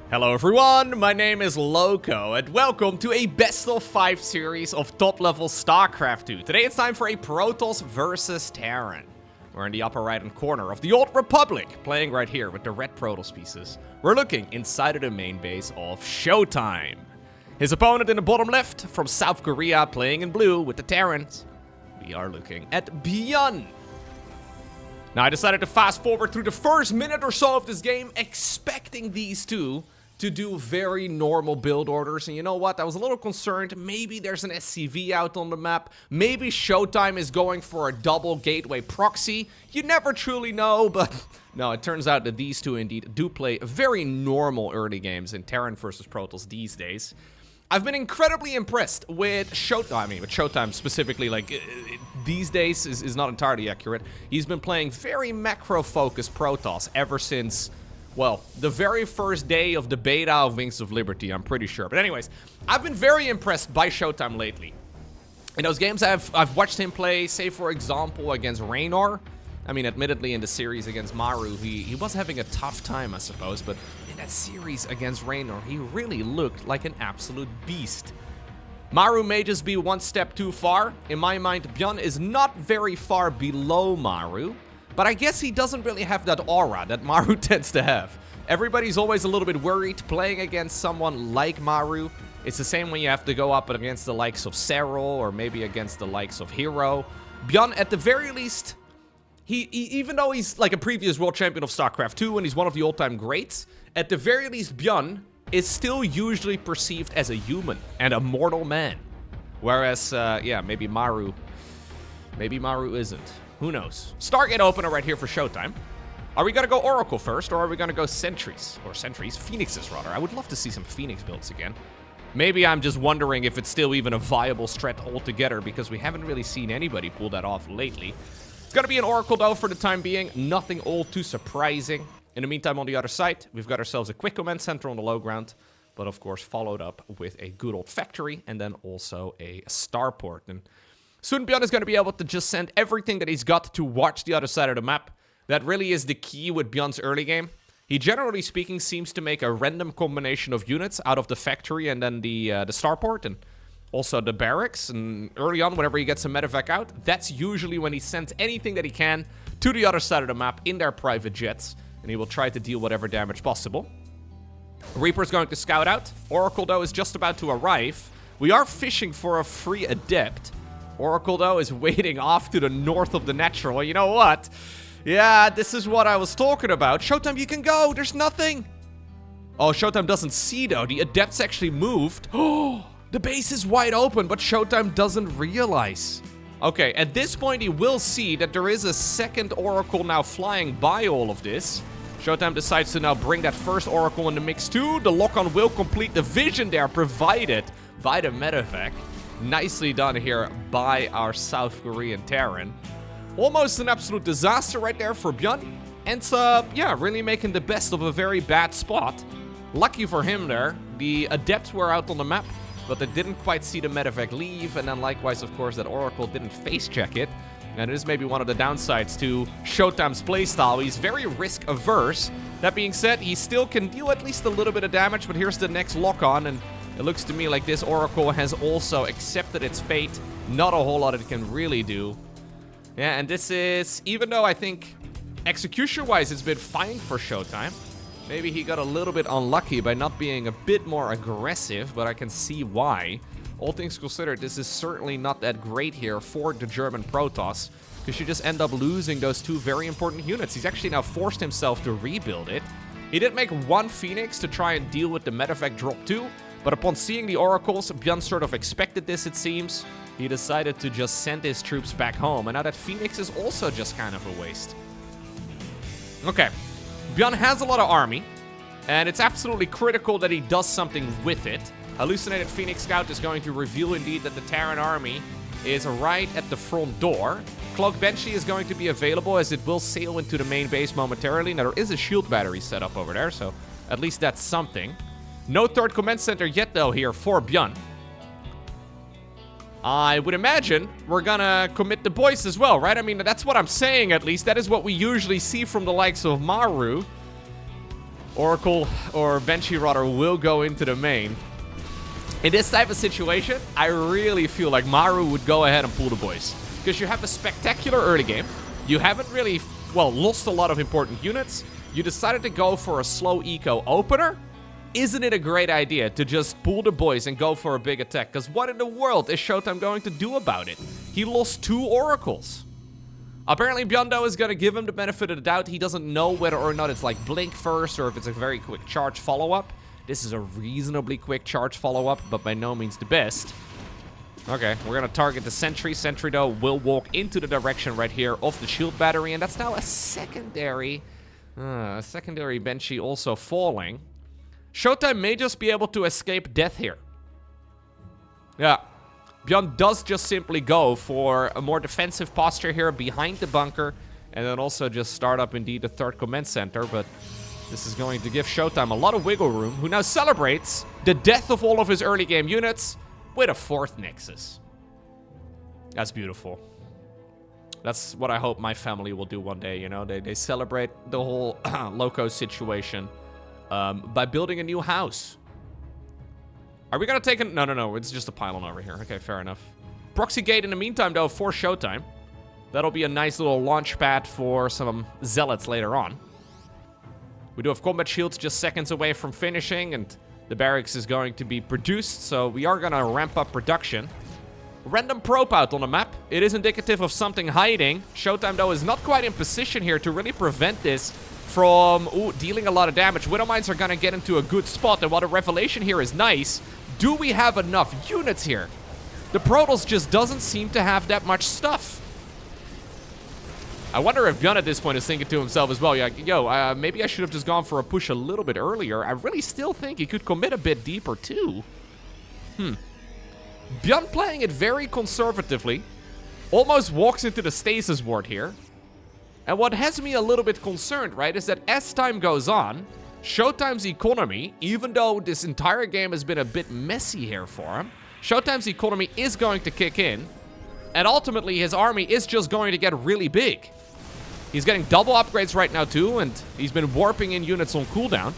Hello everyone, my name is Lowko, and welcome to a best of 5 series of top level StarCraft 2. Today it's time for a Protoss versus Terran. We're in the upper right hand corner of the Old Republic, playing right here with the red Protoss pieces. We're looking inside of the main base of ShoWTimE. His opponent in the bottom left, from South Korea, playing in blue with the Terrans. We are looking at ByuN. Now I decided to fast forward through the first minute or so of this game, expecting these two to do very normal build orders. And you know what? I was a little concerned. Maybe there's an SCV out on the map. Maybe ShoWTimE is going for a double gateway proxy. You never truly know, but no, it turns out that these two indeed do play very normal early games in Terran versus Protoss these days. I've been incredibly impressed with ShoWTimE. I mean, with ShoWTimE specifically, like, these days is not entirely accurate. He's been playing very macro-focused Protoss ever since, well, the very first day of the beta of Wings of Liberty, I'm pretty sure. But anyways, I've been very impressed by ShoWTimE lately. In those games I've watched him play, say for example, against Raynor. I mean, admittedly, in the series against Maru, he was having a tough time, I suppose, but in that series against Raynor, he really looked like an absolute beast. Maru may just be one step too far. In my mind, ByuN is not very far below Maru, but I guess he doesn't really have that aura that Maru tends to have. Everybody's always a little bit worried playing against someone like Maru. It's the same when you have to go up against the likes of Serral or maybe against the likes of Hero. ByuN, at the very least, he even though he's like a previous world champion of StarCraft 2 and he's one of the all-time greats, at the very least, ByuN is still usually perceived as a human and a mortal man. Whereas, yeah, maybe Maru isn't. Who knows? Stargate opener right here for ShoWTimE. Are we gonna go Oracle first, or are we gonna go Sentries? Or Sentries? Phoenixes, rather. I would love to see some Phoenix builds again. Maybe I'm just wondering if it's still even a viable strat altogether, because we haven't really seen anybody pull that off lately. It's gonna be an Oracle, though, for the time being. Nothing all too surprising. In the meantime, on the other side, we've got ourselves a quick command center on the low ground, but of course followed up with a good old factory, and then also a starport. And soon ByuN is going to be able to just send everything that he's got to watch the other side of the map. That really is the key with ByuN's early game. He, generally speaking, seems to make a random combination of units out of the factory and then the starport and also the barracks. And early on, whenever he gets a medevac out, that's usually when he sends anything that he can to the other side of the map in their private jets. And he will try to deal whatever damage possible. Reaper's going to scout out. Oracle, though, is just about to arrive. We are fishing for a free adept. Oracle, though, is waiting off to the north of the natural. You know what? Yeah, this is what I was talking about. ShoWTimE, you can go. There's nothing. Oh, ShoWTimE doesn't see, though. The adepts actually moved. Oh, the base is wide open, but ShoWTimE doesn't realize. Okay, at this point, he will see that there is a second Oracle now flying by all of this. ShoWTimE decides to now bring that first Oracle in the mix, too. The lock-on will complete the vision there provided by the medevac. Nicely done here by our South Korean Terran. Almost an absolute disaster right there for ByuN. And yeah, really making the best of a very bad spot. Lucky for him there. The adepts were out on the map, but they didn't quite see the medevac leave. And then likewise, of course, that Oracle didn't face check it. And it is maybe one of the downsides to ShoWTimE's playstyle. He's very risk averse. That being said, he still can deal at least a little bit of damage, but here's the next lock-on, and it looks to me like this Oracle has also accepted its fate. Not a whole lot it can really do. Yeah, and this is, even though I think execution-wise it's been fine for ShoWTimE, maybe he got a little bit unlucky by not being a bit more aggressive, but I can see why. All things considered, this is certainly not that great here for the German Protoss, because you just end up losing those two very important units. He's actually now forced himself to rebuild it. He did make one Phoenix to try and deal with the medevac drop too, but upon seeing the Oracles, ByuN sort of expected this, it seems. He decided to just send his troops back home, and now that Phoenix is also just kind of a waste. Okay, ByuN has a lot of army, and it's absolutely critical that he does something with it. Hallucinated Phoenix Scout is going to reveal indeed that the Terran army is right at the front door. Cloak Banshee is going to be available as it will sail into the main base momentarily. Now there is a shield battery set up over there, so at least that's something. No third command center yet though here for ByuN. I would imagine we're gonna commit the boys as well, right? I mean, that's what I'm saying at least. That is what we usually see from the likes of Maru. Oracle, or Banshee rather, will go into the main. In this type of situation, I really feel like Maru would go ahead and pull the boys. Because you have a spectacular early game. You haven't really, well, lost a lot of important units. You decided to go for a slow eco opener. Isn't it a great idea to just pull the boys and go for a big attack? Because what in the world is ShoWTimE going to do about it? He lost 2 oracles. Apparently, ByuN though is going to give him the benefit of the doubt. He doesn't know whether or not it's like blink first or if it's a very quick charge follow-up. This is a reasonably quick charge follow-up, but by no means the best. Okay, we're going to target the sentry. Sentry, though, will walk into the direction right here of the shield battery, and that's now a secondary Banshee also falling. ShoWTimE may just be able to escape death here. Yeah. ByuN does just simply go for a more defensive posture here behind the bunker, and then also just start up indeed the 3rd command center, but this is going to give ShoWTimE a lot of wiggle room, who now celebrates the death of all of his early game units with a 4th Nexus. That's beautiful. That's what I hope my family will do one day, you know? They celebrate the whole Lowko situation by building a new house. Are we gonna take a... No, it's just a pylon over here. Okay, fair enough. Proxy gate in the meantime, though, for ShoWTimE. That'll be a nice little launch pad for some zealots later on. We do have combat shields just seconds away from finishing, and the barracks is going to be produced, so we are gonna ramp up production. Random probe out on the map. It is indicative of something hiding. ShoWTimE, though, is not quite in position here to really prevent this from dealing a lot of damage. Widowmines are gonna get into a good spot, and while the revelation here is nice, do we have enough units here? The Protoss just doesn't seem to have that much stuff. I wonder if ByuN at this point is thinking to himself as well, yeah, yo, maybe I should have just gone for a push a little bit earlier. I really still think he could commit a bit deeper too. ByuN playing it very conservatively. Almost walks into the stasis ward here. And what has me a little bit concerned, right, is that as time goes on, ShoWTimE's economy, even though this entire game has been a bit messy here for him, ShoWTimE's economy is going to kick in, and ultimately his army is just going to get really big. He's getting double upgrades right now too, and he's been warping in units on cooldown.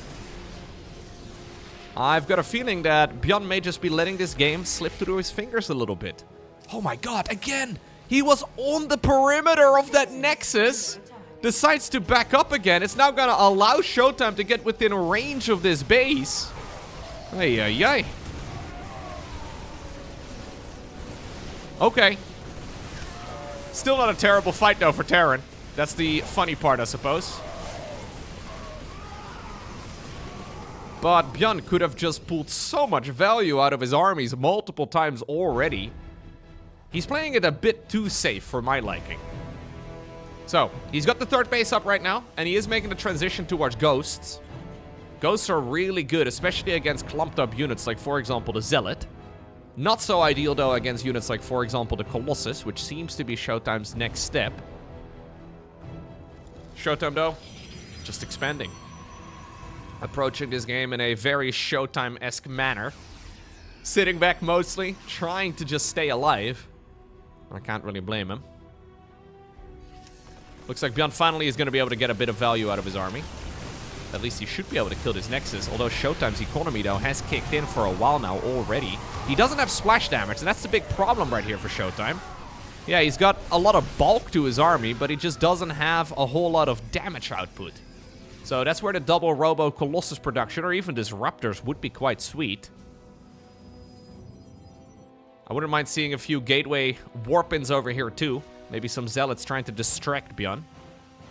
I've got a feeling that ByuN may just be letting this game slip through his fingers a little bit. Oh my god, again! He was on the perimeter of that Nexus! Decides to back up again. It's now gonna allow ShoWTimE to get within range of this base. Ay, ay, ay. Okay. Still not a terrible fight, though, for Terran. That's the funny part, I suppose. But ByuN could have just pulled so much value out of his armies multiple times already. He's playing it a bit too safe for my liking. So, he's got the 3rd base up right now, and he is making the transition towards Ghosts. Ghosts are really good, especially against clumped up units like, for example, the Zealot. Not so ideal, though, against units like, for example, the Colossus, which seems to be ShoWTimE's next step. ShoWTimE, though, just expanding. Approaching this game in a very ShoWTimE-esque manner. Sitting back mostly, trying to just stay alive. I can't really blame him. Looks like ByuN finally is going to be able to get a bit of value out of his army. At least he should be able to kill this Nexus, although ShoWTimE's economy, though, has kicked in for a while now already. He doesn't have splash damage, and that's the big problem right here for ShoWTimE. Yeah, he's got a lot of bulk to his army, but he just doesn't have a whole lot of damage output. So that's where the double Robo Colossus production, or even Disruptors, would be quite sweet. I wouldn't mind seeing a few Gateway Warp-ins over here, too. Maybe some Zealots trying to distract ByuN.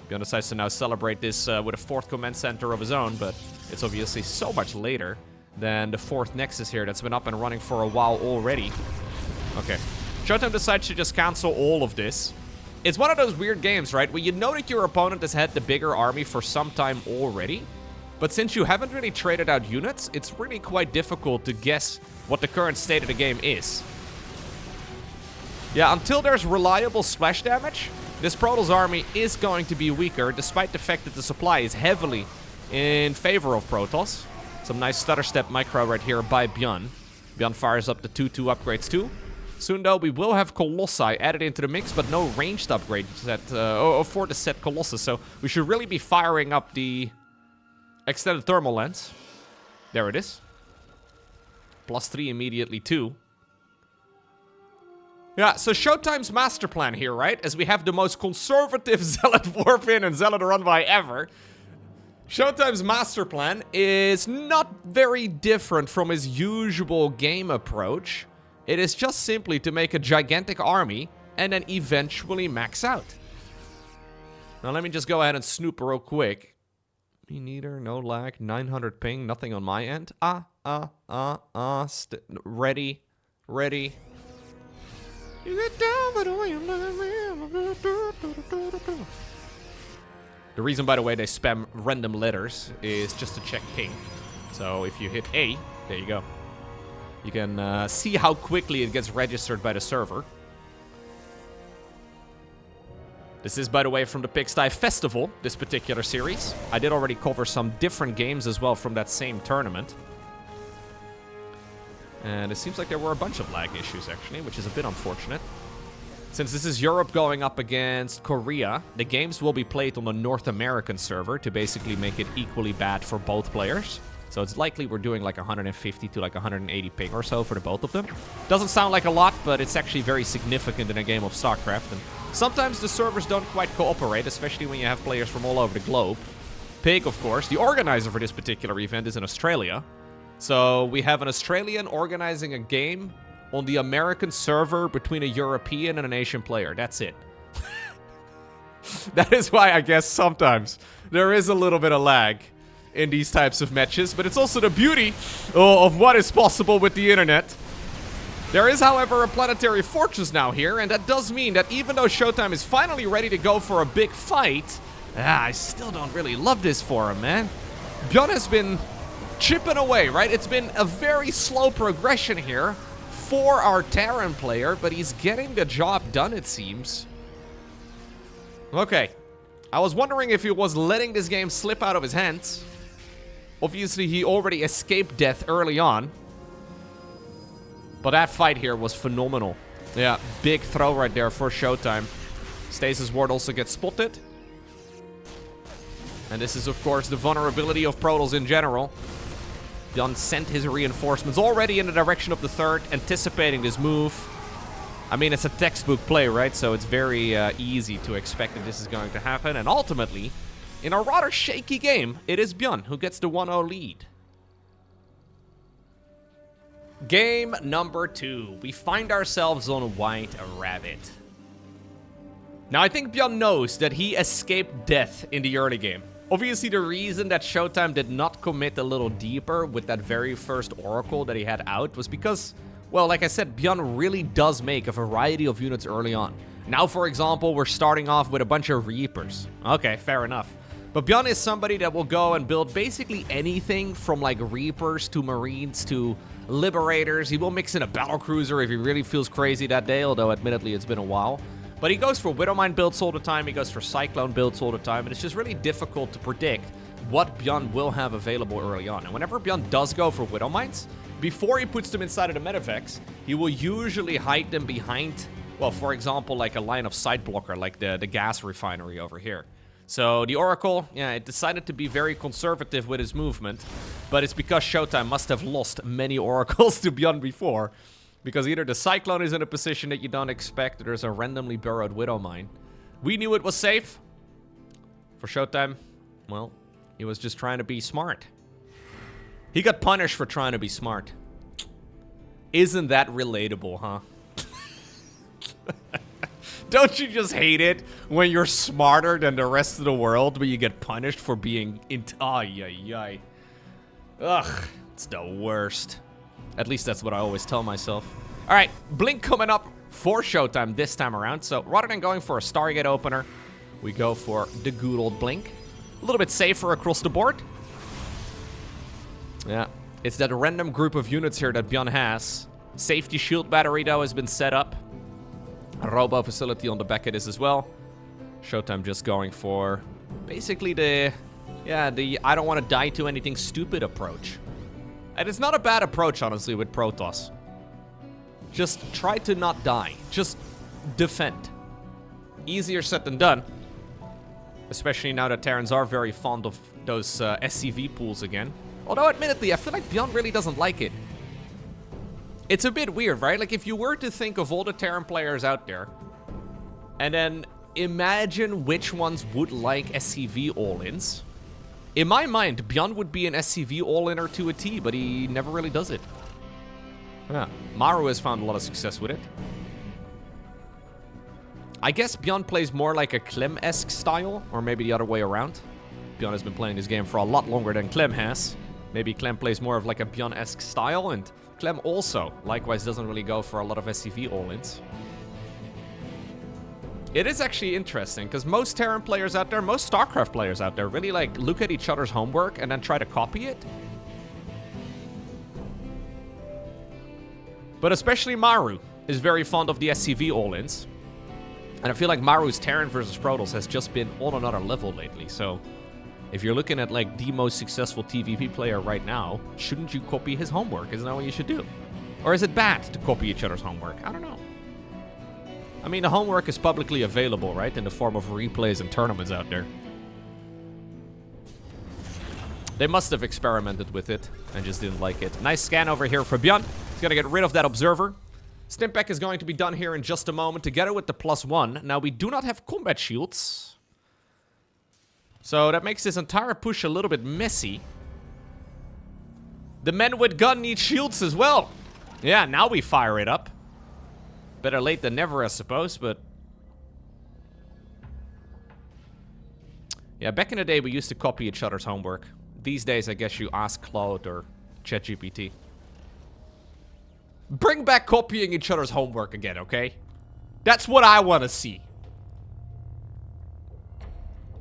ByuN decides to now celebrate this with a 4th command center of his own, but it's obviously so much later than the 4th Nexus here that's been up and running for a while already. Okay. ShoWTimE decides to just cancel all of this. It's one of those weird games, right, where you know that your opponent has had the bigger army for some time already, but since you haven't really traded out units, it's really quite difficult to guess what the current state of the game is. Yeah, until there's reliable splash damage, this Protoss army is going to be weaker, despite the fact that the supply is heavily in favor of Protoss. Some nice stutter step micro right here by ByuN. ByuN fires up the 2-2 upgrades too. Soon, though, we will have Colossi added into the mix, but no ranged upgrades for the set Colossus. So we should really be firing up the Extended thermal lens. There it is. +3 immediately, too. Yeah, so ShoWTimE's master plan here, right? As we have the most conservative Zealot Warpin and Zealot Runby ever. ShoWTimE's master plan is not very different from his usual game approach. It is just simply to make a gigantic army and then eventually max out. Now let me just go ahead and snoop real quick. Me neither, no lag, 900 ping, nothing on my end. Ready. You get down by the way you love me. The reason, by the way, they spam random letters is just to check ping. So if you hit A, there you go. You can see how quickly it gets registered by the server. This is, by the way, from the Pigsty Festival, this particular series. I did already cover some different games as well from that same tournament. And it seems like there were a bunch of lag issues, actually, which is a bit unfortunate. Since this is Europe going up against Korea, the games will be played on the North American server to basically make it equally bad for both players. So it's likely we're doing like 150 to like 180 ping or so for the both of them. Doesn't sound like a lot, but it's actually very significant in a game of StarCraft. And sometimes the servers don't quite cooperate, especially when you have players from all over the globe. Pig, of course, the organizer for this particular event is in Australia. So we have an Australian organizing a game on the American server between a European and an Asian player. That's it. That is why I guess sometimes there is a little bit of lag in these types of matches, but it's also the beauty of what is possible with the internet. There is, however, a planetary fortress now here, and that does mean that even though ShoWTimE is finally ready to go for a big fight, I still don't really love this for him, man. ByuN has been chipping away, right? It's been a very slow progression here for our Terran player, but he's getting the job done, it seems. Okay. I was wondering if he was letting this game slip out of his hands. Obviously, he already escaped death early on. But that fight here was phenomenal. Yeah, big throw right there for ShoWTimE. Stasis Ward also gets spotted. And this is, of course, the vulnerability of Protoss in general. ByuN sent his reinforcements already in the direction of the third, anticipating this move. I mean, it's a textbook play, right? So it's very easy to expect that this is going to happen. And ultimately, in a rather shaky game, it is ByuN who gets the 1-0 lead. Game number 2. We find ourselves on White Rabbit. Now, I think ByuN knows that he escaped death in the early game. Obviously, the reason that ShoWTimE did not commit a little deeper with that very first Oracle that he had out was because, well, like I said, ByuN really does make a variety of units early on. Now, for example, we're starting off with a bunch of Reapers. Okay, fair enough. But ByuN is somebody that will go and build basically anything from like Reapers to Marines to Liberators. He will mix in a Battlecruiser if he really feels crazy that day, although admittedly it's been a while. But he goes for Widowmine builds all the time, he goes for Cyclone builds all the time, and it's just really difficult to predict what ByuN will have available early on. And whenever ByuN does go for Widowmines, before he puts them inside of the Medivacs, he will usually hide them behind, well, for example, like a line of sight blocker, like the gas refinery over here. So the Oracle, yeah, it decided to be very conservative with his movement, but it's because ShoWTimE must have lost many Oracles to ByuN before. Because either the Cyclone is in a position that you don't expect, or there's a randomly burrowed Widow Mine. We knew it was safe. For ShoWTimE, well, he was just trying to be smart. He got punished for trying to be smart. Isn't that relatable, huh? Don't you just hate it when you're smarter than the rest of the world, but you get punished for being Ay. Ugh, it's the worst. At least that's what I always tell myself. All right, Blink coming up for ShoWTimE this time around. So rather than going for a Stargate opener, we go for the good old Blink. A little bit safer across the board. Yeah, it's that random group of units here that ByuN has. Safety shield battery, though, has been set up. A robo facility on the back of this as well. ShoWTimE just going for basically the I don't want to die to anything stupid approach. And it's not a bad approach, honestly, with Protoss. Just try to not die. Just defend. Easier said than done. Especially now that Terrans are very fond of those SCV pools again. Although, admittedly, I feel like ByuN really doesn't like it. It's a bit weird, right? Like, if you were to think of all the Terran players out there, and then imagine which ones would like SCV all-ins. In my mind, ByuN would be an SCV all-inner to a T, but he never really does it. Yeah, Maru has found a lot of success with it. I guess ByuN plays more like a Clem-esque style, or maybe the other way around. ByuN has been playing this game for a lot longer than Clem has. Maybe Clem plays more of like a ByuN-esque style, and Clem also, likewise, doesn't really go for a lot of SCV all-ins. It is actually interesting, because most Terran players out there, most StarCraft players out there, really like look at each other's homework and then try to copy it. But especially Maru is very fond of the SCV all-ins. And I feel like Maru's Terran versus Protoss has just been on another level lately, so if you're looking at like the most successful TVP player right now, shouldn't you copy his homework? Isn't that what you should do? Or is it bad to copy each other's homework? I don't know. I mean, the homework is publicly available, right? In the form of replays and tournaments out there. They must have experimented with it and just didn't like it. Nice scan over here for ByuN. He's gonna get rid of that observer. Stimpack is going to be done here in just a moment together with the +1. Now, we do not have combat shields, so that makes this entire push a little bit messy. The men with gun need shields as well. Yeah, now we fire it up. Better late than never, I suppose, but... yeah, back in the day, we used to copy each other's homework. These days, I guess you ask Claude or ChatGPT. Bring back copying each other's homework again, okay? That's what I want to see.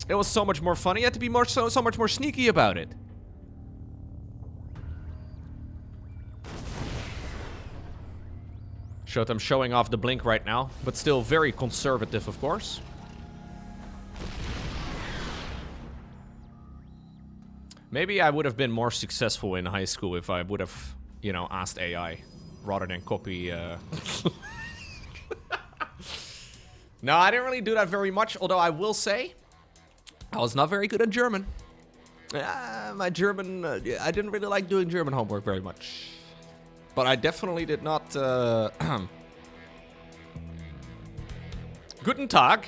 It was so much more funny. You had to be so much more sneaky about it. ShoWTimE showing off the blink right now, but still very conservative, of course. Maybe I would have been more successful in high school if I would have, you know, asked AI rather than copy. No, I didn't really do that very much, although I will say I was not very good at German. My German, I didn't really like doing German homework very much. But I definitely did not... Guten Tag.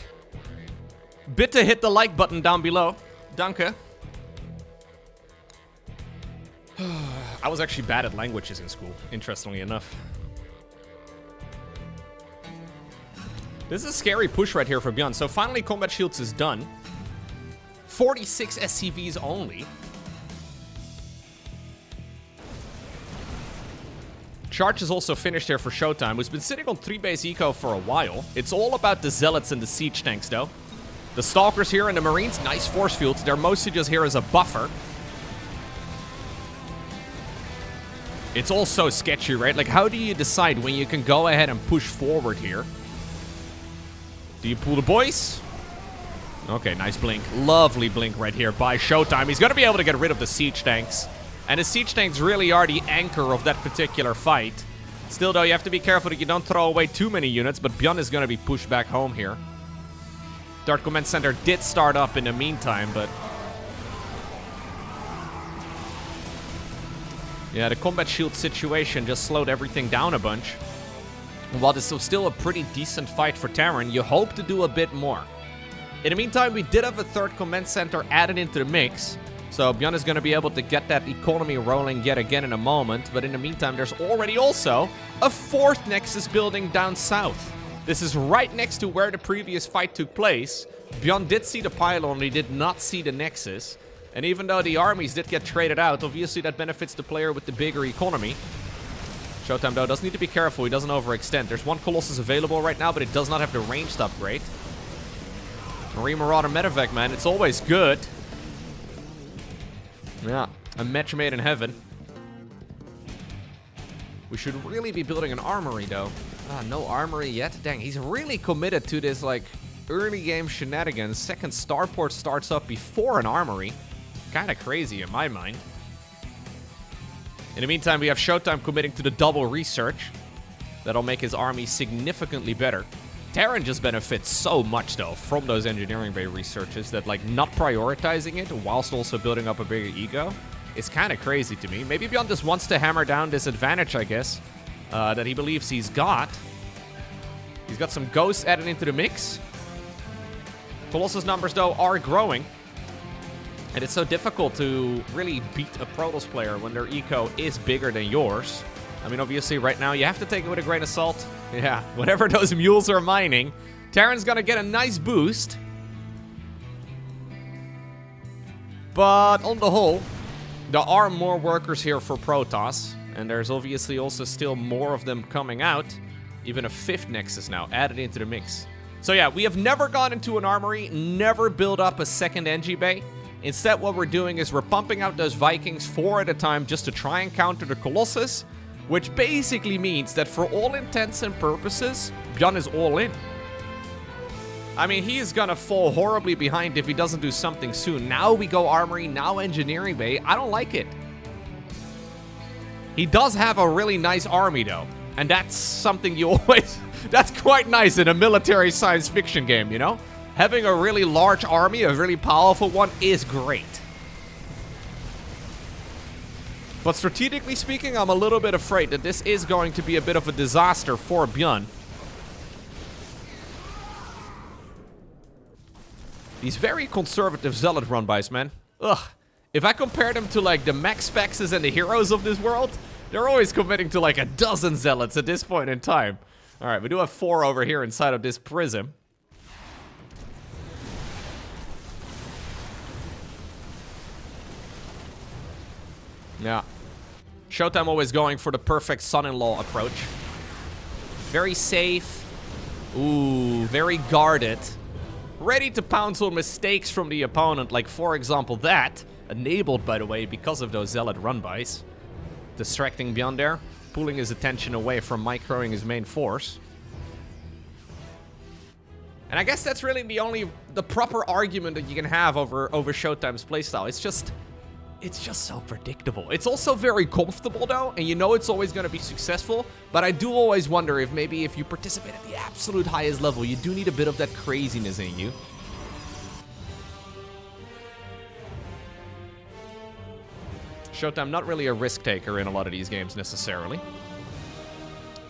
Bitte hit the like button down below. Danke. I was actually bad at languages in school, interestingly enough. This is a scary push right here for ByuN. So finally combat shields is done. 46 SCVs only. Charge is also finished here for ShoWTimE, who's been sitting on 3-base eco for a while. It's all about the Zealots and the Siege tanks, though. The Stalkers here and the Marines, nice force fields. They're mostly just here as a buffer. It's all so sketchy, right? Like, how do you decide when you can go ahead and push forward here? Do you pull the boys? Okay, nice blink. Lovely blink right here by ShoWTimE. He's going to be able to get rid of the Siege tanks. And the Siege tanks really are the anchor of that particular fight. Still, though, you have to be careful that you don't throw away too many units, but ByuN is going to be pushed back home here. Third Command Center did start up in the meantime, but... yeah, the combat shield situation just slowed everything down a bunch. And while this was still a pretty decent fight for Terran, you hope to do a bit more. In the meantime, we did have a third command center added into the mix. So ByuN is going to be able to get that economy rolling yet again in a moment. But in the meantime, there's already also a fourth Nexus building down south. This is right next to where the previous fight took place. ByuN did see the pylon, he did not see the Nexus. And even though the armies did get traded out, obviously that benefits the player with the bigger economy. ShoWTimE, though, does need to be careful. He doesn't overextend. There's one Colossus available right now, but it does not have the ranged upgrade. Marine Marauder Medevac, man. It's always good. Yeah, a match made in heaven. We should really be building an armory, though. Ah, no armory yet. Dang, he's really committed to this, like, early game shenanigans. Second starport starts up before an armory. Kind of crazy in my mind. In the meantime, we have ShoWTimE committing to the double research. That'll make his army significantly better. Terran just benefits so much, though, from those engineering bay researches that, like, not prioritizing it whilst also building up a bigger ego is kind of crazy to me. Maybe ByuN just wants to hammer down this advantage, I guess, that he believes he's got. He's got some ghosts added into the mix. Colossus numbers, though, are growing. And it's so difficult to really beat a Protoss player when their eco is bigger than yours. I mean, obviously, right now, you have to take it with a grain of salt. Yeah, whatever those mules are mining, Terran's gonna get a nice boost. But on the whole, there are more workers here for Protoss. And there's obviously also still more of them coming out. Even a 5th Nexus now added into the mix. So yeah, we have never gone into an armory, never built up a 2nd NG bay. Instead, what we're doing is we're pumping out those Vikings 4 at a time just to try and counter the Colossus. Which basically means that for all intents and purposes, ByuN is all in. I mean, he is gonna fall horribly behind if he doesn't do something soon. Now we go armory, now engineering bay. I don't like it. He does have a really nice army, though. And that's something you always... That's quite nice in a military science fiction game, you know? Having a really large army, a really powerful one, is great. But strategically speaking, I'm a little bit afraid that this is going to be a bit of a disaster for ByuN. These very conservative Zealot run-bys, man. Ugh. If I compare them to, like, the Max Spexes and the heroes of this world, they're always committing to, like, a dozen Zealots at this point in time. Alright, we do have 4 over here inside of this prism. Yeah. ShoWTimE always going for the perfect son-in-law approach. Very safe. Ooh, very guarded. Ready to pounce on mistakes from the opponent, like, for example, that. Enabled, by the way, because of those Zealot run-bys. Distracting ByuN there. Pulling his attention away from microing his main force. And I guess that's really the proper argument that you can have over ShoWTimE's playstyle. It's just so predictable. It's also very comfortable, though, and you know it's always going to be successful, but I do always wonder if maybe if you participate at the absolute highest level, you do need a bit of that craziness in you. ShoWTimE, not really a risk taker in a lot of these games, necessarily.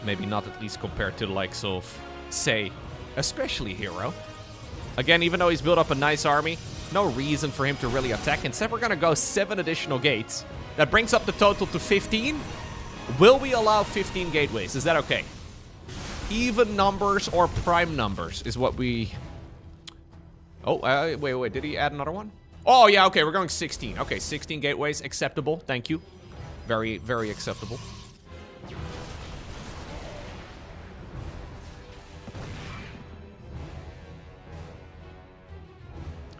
Maybe not, at least compared to the likes of, say, especially Hero. Again, even though he's built up a nice army, no reason for him to really attack. Instead, we're going to go 7 additional gates. That brings up the total to 15. Will we allow 15 gateways? Is that okay? Even numbers or prime numbers is what we... Oh, wait. Did he add another one? Oh, yeah, okay. We're going 16. Okay, 16 gateways. Acceptable. Thank you. Very, very acceptable.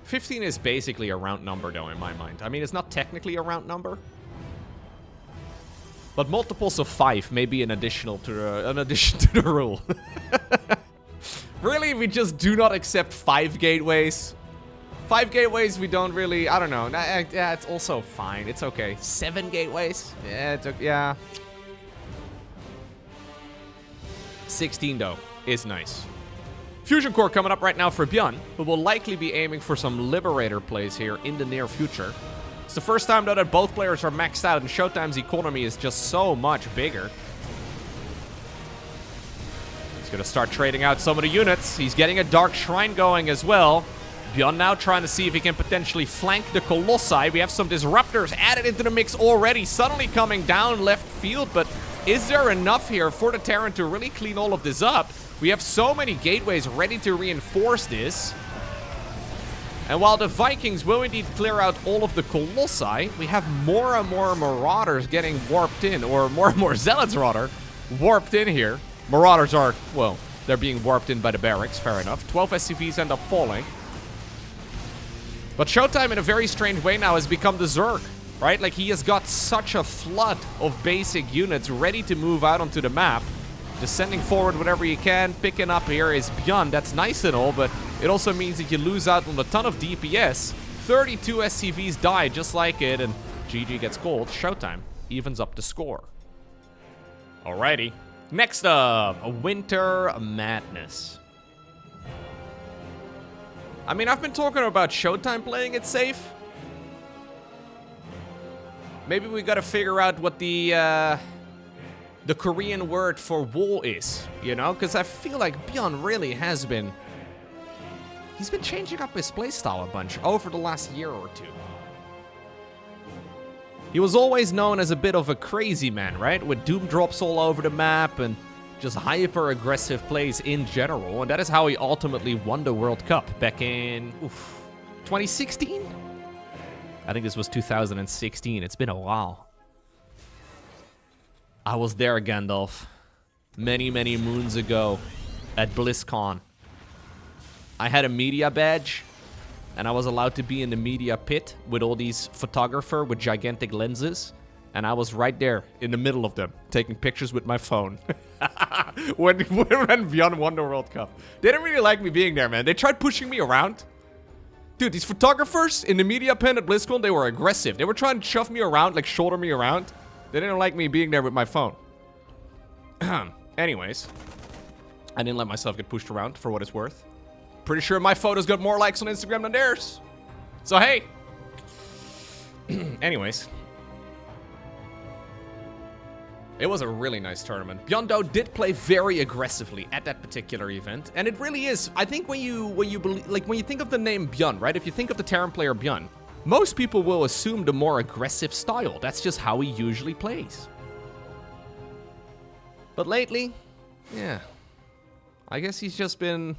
$15 is basically a round number, though, in my mind. I mean, it's not technically a round number. But multiples of 5 may be an addition to the rule. Really, we just do not accept 5 gateways. 5 gateways, we don't really... I don't know. Yeah, it's also fine. It's okay. 7 gateways? Yeah, it's okay. Yeah. 16, though, is nice. Fusion Core coming up right now for ByuN, who will likely be aiming for some Liberator plays here in the near future. It's the first time, though, that both players are maxed out, and ShoWTimE's economy is just so much bigger. He's going to start trading out some of the units. He's getting a Dark Shrine going as well. ByuN now trying to see if he can potentially flank the Colossi. We have some Disruptors added into the mix already, suddenly coming down left field, but is there enough here for the Terran to really clean all of this up? We have so many gateways ready to reinforce this. And while the Vikings will indeed clear out all of the Colossi, we have more and more Marauders getting warped in, or more and more Zealots, rather, warped in here. Marauders are, well, they're being warped in by the barracks, fair enough. 12 SCVs end up falling. But ShoWTimE, in a very strange way now, has become the Zerg, right? Like, he has got such a flood of basic units ready to move out onto the map. Just sending forward whatever you can. Picking up here is ByuN. That's nice and all, but it also means that you lose out on a ton of DPS. 32 SCVs die just like it, and GG gets called. ShoWTimE evens up the score. Alrighty. Next up, a Winter Madness. I mean, I've been talking about ShoWTimE playing it safe. Maybe we gotta figure out what the Korean word for wall is, you know? Because I feel like ByuN really has been... He's been changing up his playstyle a bunch over the last year or two. He was always known as a bit of a crazy man, right? With doom drops all over the map and just hyper-aggressive plays in general. And that is how he ultimately won the World Cup back in 2016? I think this was 2016. It's been a while. I was there, Gandalf. Many, many moons ago at BlizzCon. I had a media badge, and I was allowed to be in the media pit with all these photographers with gigantic lenses. And I was right there in the middle of them, taking pictures with my phone. when ByuN won the World Cup. They didn't really like me being there, man. They tried pushing me around. Dude, these photographers in the media pen at BlizzCon, they were aggressive. They were trying to shove me around, like shoulder me around. They didn't like me being there with my phone. Anyways, I didn't let myself get pushed around for what it's worth. Pretty sure my photos got more likes on Instagram than theirs. So, hey. Anyways. It was a really nice tournament. ByuN, though, did play very aggressively at that particular event. And it really is. I think when you think of the name ByuN, right? If you think of the Terran player ByuN, most people will assume the more aggressive style. That's just how he usually plays. But lately, yeah. I guess he's just been...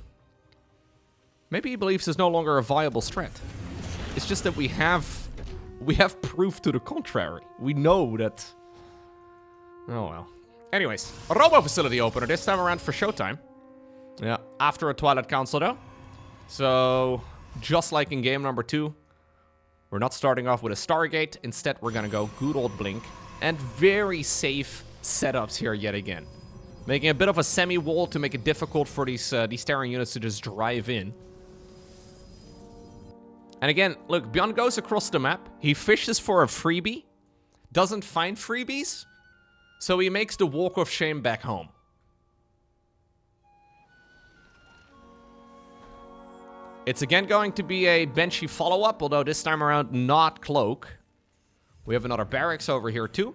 Maybe he believes it's no longer a viable strat. It's just that we have proof to the contrary. We know that... Oh well. Anyways, a Robo Facility opener this time around for ShoWTimE. Yeah, after a Twilight Council though. So, just like in game number 2, we're not starting off with a Stargate. Instead, we're gonna go good old Blink. And very safe setups here yet again. Making a bit of a semi-wall to make it difficult for these Terran units to just drive in. And again, look, ByuN goes across the map. He fishes for a freebie. Doesn't find freebies. So he makes the walk of shame back home. It's again going to be a Banshee follow-up, although this time around not Cloak. We have another barracks over here too.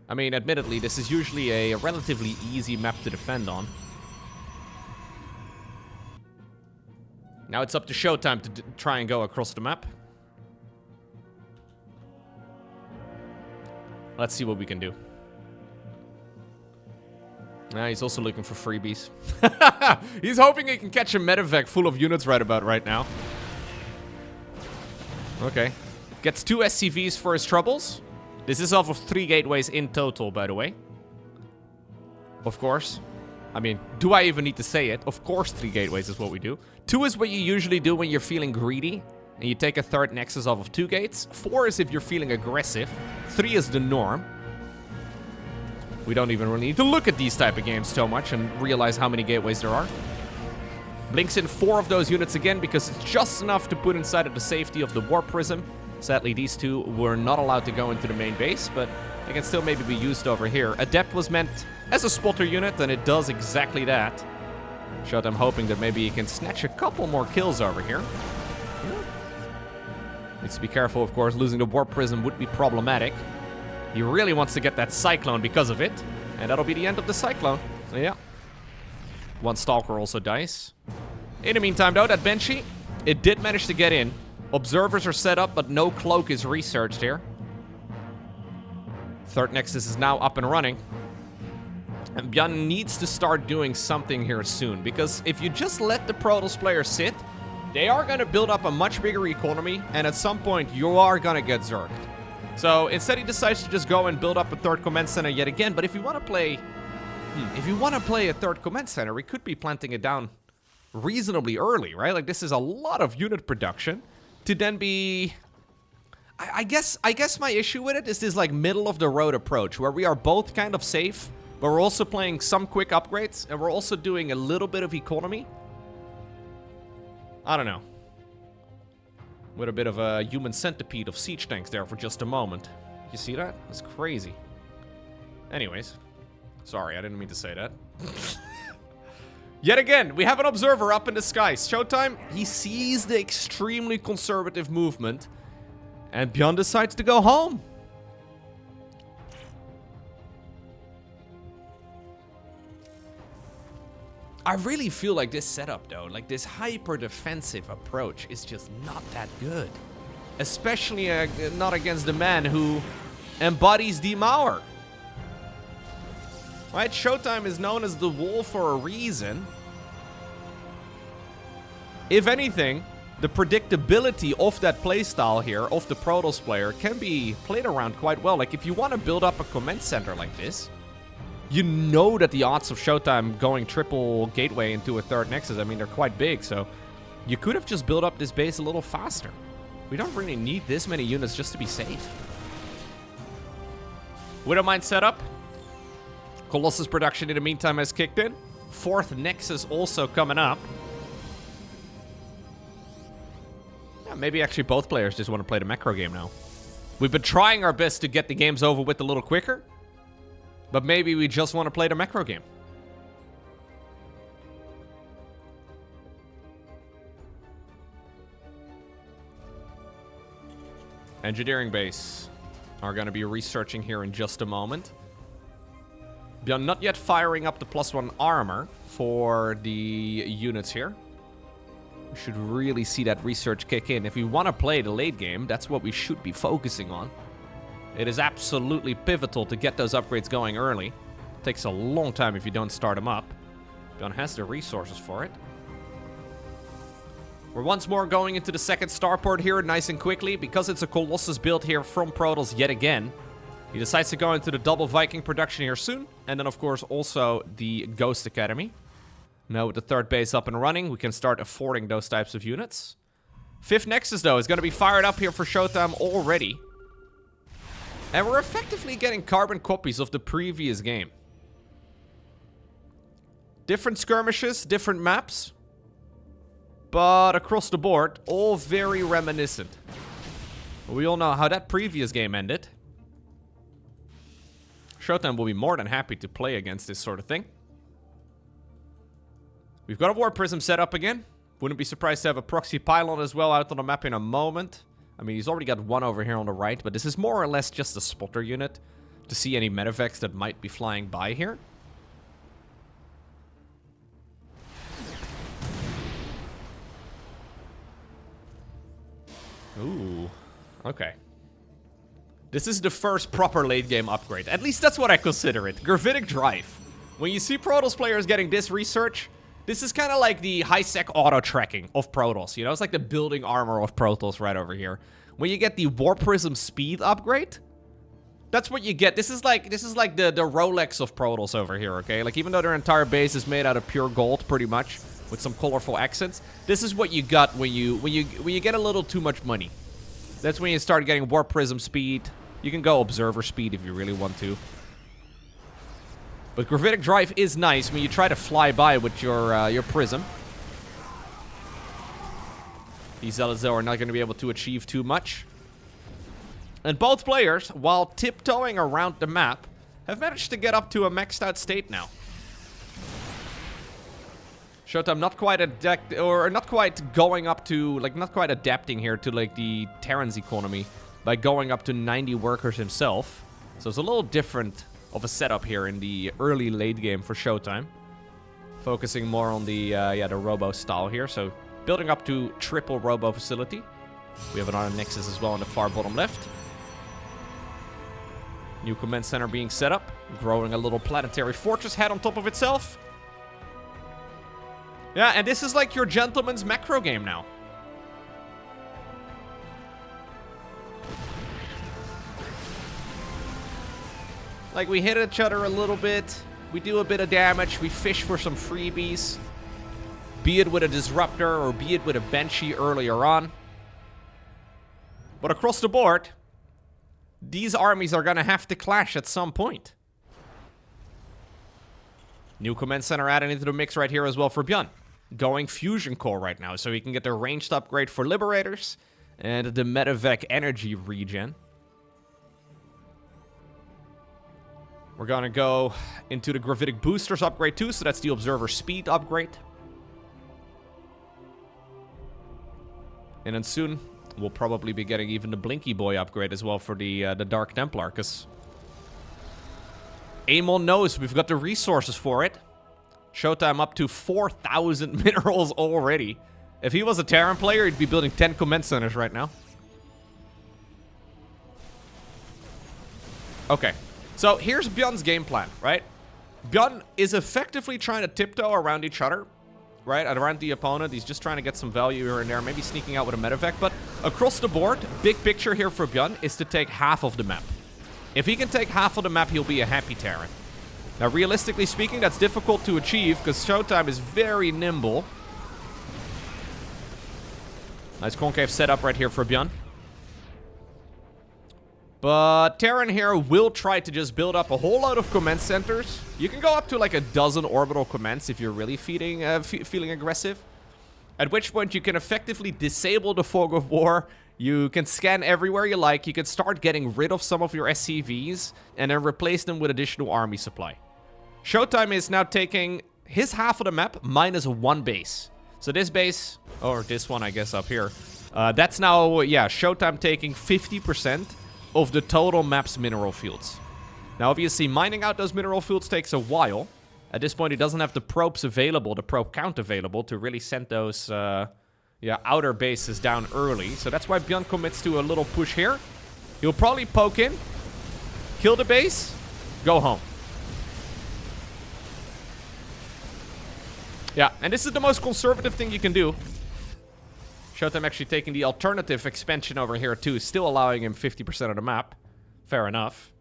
I mean, admittedly, this is usually a relatively easy map to defend on. Now it's up to ShoWTimE to try and go across the map. Let's see what we can do. He's also looking for freebies. He's hoping he can catch a medevac full of units right now. Okay. Gets 2 SCVs for his troubles. This is off of 3 gateways in total, by the way. Of course. I mean, do I even need to say it? Of course 3 gateways is what we do. 2 is what you usually do when you're feeling greedy. And you take a 3rd nexus off of 2 gates. 4 is if you're feeling aggressive. 3 is the norm. We don't even really need to look at these type of games so much and realize how many gateways there are. Blinks in 4 of those units again because it's just enough to put inside of the safety of the Warp Prism. Sadly, these 2 were not allowed to go into the main base, but they can still maybe be used over here. Adept was meant as a spotter unit, and it does exactly that. ShoWTimE hoping that maybe he can snatch a couple more kills over here. Needs to be careful, of course. Losing the Warp Prism would be problematic. He really wants to get that Cyclone because of it. And that'll be the end of the Cyclone. So, yeah. 1 Stalker also dies. In the meantime, though, that Banshee, it did manage to get in. Observers are set up, but no Cloak is researched here. 3rd Nexus is now up and running. And ByuN needs to start doing something here soon. Because if you just let the Protoss players sit, they are going to build up a much bigger economy. And at some point, you are going to get zerged. So instead he decides to just go and build up a 3rd command center yet again. But if you want to play... if you want to play a 3rd command center, we could be planting it down reasonably early, right? Like, this is a lot of unit production to then be... I guess my issue with it is this, like, middle-of-the-road approach, where we are both kind of safe, but we're also playing some quick upgrades, and we're also doing a little bit of economy. I don't know. With a bit of a human centipede of siege tanks there for just a moment. You see that? That's crazy. Anyways. Sorry, I didn't mean to say that. Yet again, we have an observer up in the sky. ShoWTimE, he sees the extremely conservative movement. And ByuN decides to go home. I really feel like this setup, though, like this hyper-defensive approach is just not that good. Especially not against the man who embodies Demour. Right, ShoWTimE is known as the Wolf for a reason. If anything, the predictability of that playstyle here, of the Protoss player, can be played around quite well. Like, if you want to build up a command center like this, you know that the odds of ShoWTimE going triple gateway into a third nexus, I mean, they're quite big, so you could have just built up this base a little faster. We don't really need this many units just to be safe. Widowmine setup. Colossus production in the meantime has kicked in. Fourth nexus also coming up. Yeah, maybe actually both players just want to play the macro game now. We've been trying our best to get the games over with a little quicker. But maybe we just want to play the macro game. Engineering base are going to be researching here in just a moment. ByuN not yet firing up the +1 armor for the units here. We should really see that research kick in. If we want to play the late game, that's what we should be focusing on. It is absolutely pivotal to get those upgrades going early. It takes a long time if you don't start them up. ByuN has the resources for it. We're once more going into the second starport here nice and quickly. Because it's a Colossus build here from Protoss yet again. He decides to go into the double Viking production here soon. And then, of course, also the Ghost Academy. Now with the third base up and running, we can start affording those types of units. Fifth Nexus, though, is going to be fired up here for ShoWTimE already. And we're effectively getting carbon copies of the previous game. Different skirmishes, different maps. But across the board, all very reminiscent. We all know how that previous game ended. ShoWTimE will be more than happy to play against this sort of thing. We've got a War Prism set up again. Wouldn't be surprised to have a proxy pylon as well out on the map in a moment. I mean, he's already got one over here on the right, but this is more or less just a spotter unit to see any medevacs that might be flying by here. Ooh, okay. This is the first proper late game upgrade. At least that's what I consider it. Gravitic Drive. When you see Protoss players getting this research, this is kind of like the high-sec auto-tracking of Protoss. You know, it's like the building armor of Protoss right over here. When you get the War Prism speed upgrade, that's what you get. This is like the Rolex of Protoss over here, okay? Like, even though their entire base is made out of pure gold, pretty much, with some colorful accents, this is what you got when you get a little too much money. That's when you start getting War Prism speed. You can go Observer speed if you really want to. But Gravitic Drive is nice when you try to fly by with your Prism. These Zealots, though, are not going to be able to achieve too much. And both players, while tiptoeing around the map, have managed to get up to a maxed out state now. ShoWTimE not quite going up to, like, not quite adapting here to, like, the Terran's economy by going up to 90 workers himself. So it's a little different of a setup here in the early late game for ShoWTimE. Focusing more on the robo style here. So building up to triple robo facility. We have another Nexus as well on the far bottom left. New command center being set up. Growing a little planetary fortress head on top of itself. Yeah, and this is like your gentleman's macro game now. Like, we hit each other a little bit. We do a bit of damage. We fish for some freebies. Be it with a Disruptor or be it with a Banshee earlier on. But across the board, these armies are going to have to clash at some point. New command center added into the mix right here as well for ByuN. Going Fusion Core right now, so he can get the ranged upgrade for Liberators and the Medevac energy regen. We're gonna go into the Gravitic Boosters upgrade too, so that's the Observer Speed upgrade. And then soon, we'll probably be getting even the Blinky Boy upgrade as well for the Dark Templar, because Amon knows we've got the resources for it. ShoWTimE up to 4,000 minerals already. If he was a Terran player, he'd be building 10 command centers right now. Okay, so here's ByuN's game plan, right? ByuN is effectively trying to tiptoe around each other, right? Around the opponent. He's just trying to get some value here and there, maybe sneaking out with a medevac. But across the board, big picture here for ByuN is to take half of the map. If he can take half of the map, he'll be a happy Terran. Now, realistically speaking, that's difficult to achieve because ShoWTimE is very nimble. Nice concave setup right here for ByuN. But Terran here will try to just build up a whole lot of command centers. You can go up to like a dozen orbital commands if you're really feeling aggressive. At which point you can effectively disable the Fog of War. You can scan everywhere you like. You can start getting rid of some of your SCVs and then replace them with additional army supply. ShoWTimE is now taking his half of the map minus one base. So this base, or this one I guess up here, that's now, yeah, ShoWTimE taking 50% of the total map's mineral fields. Now, obviously, mining out those mineral fields takes a while. At this point, he doesn't have the probes available, the probe count available, to really send those, outer bases down early. So that's why ByuN commits to a little push here. He'll probably poke in, kill the base, go home. Yeah, and this is the most conservative thing you can do. ShoWTimE actually taking the alternative expansion over here too, still allowing him 50% of the map. Fair enough.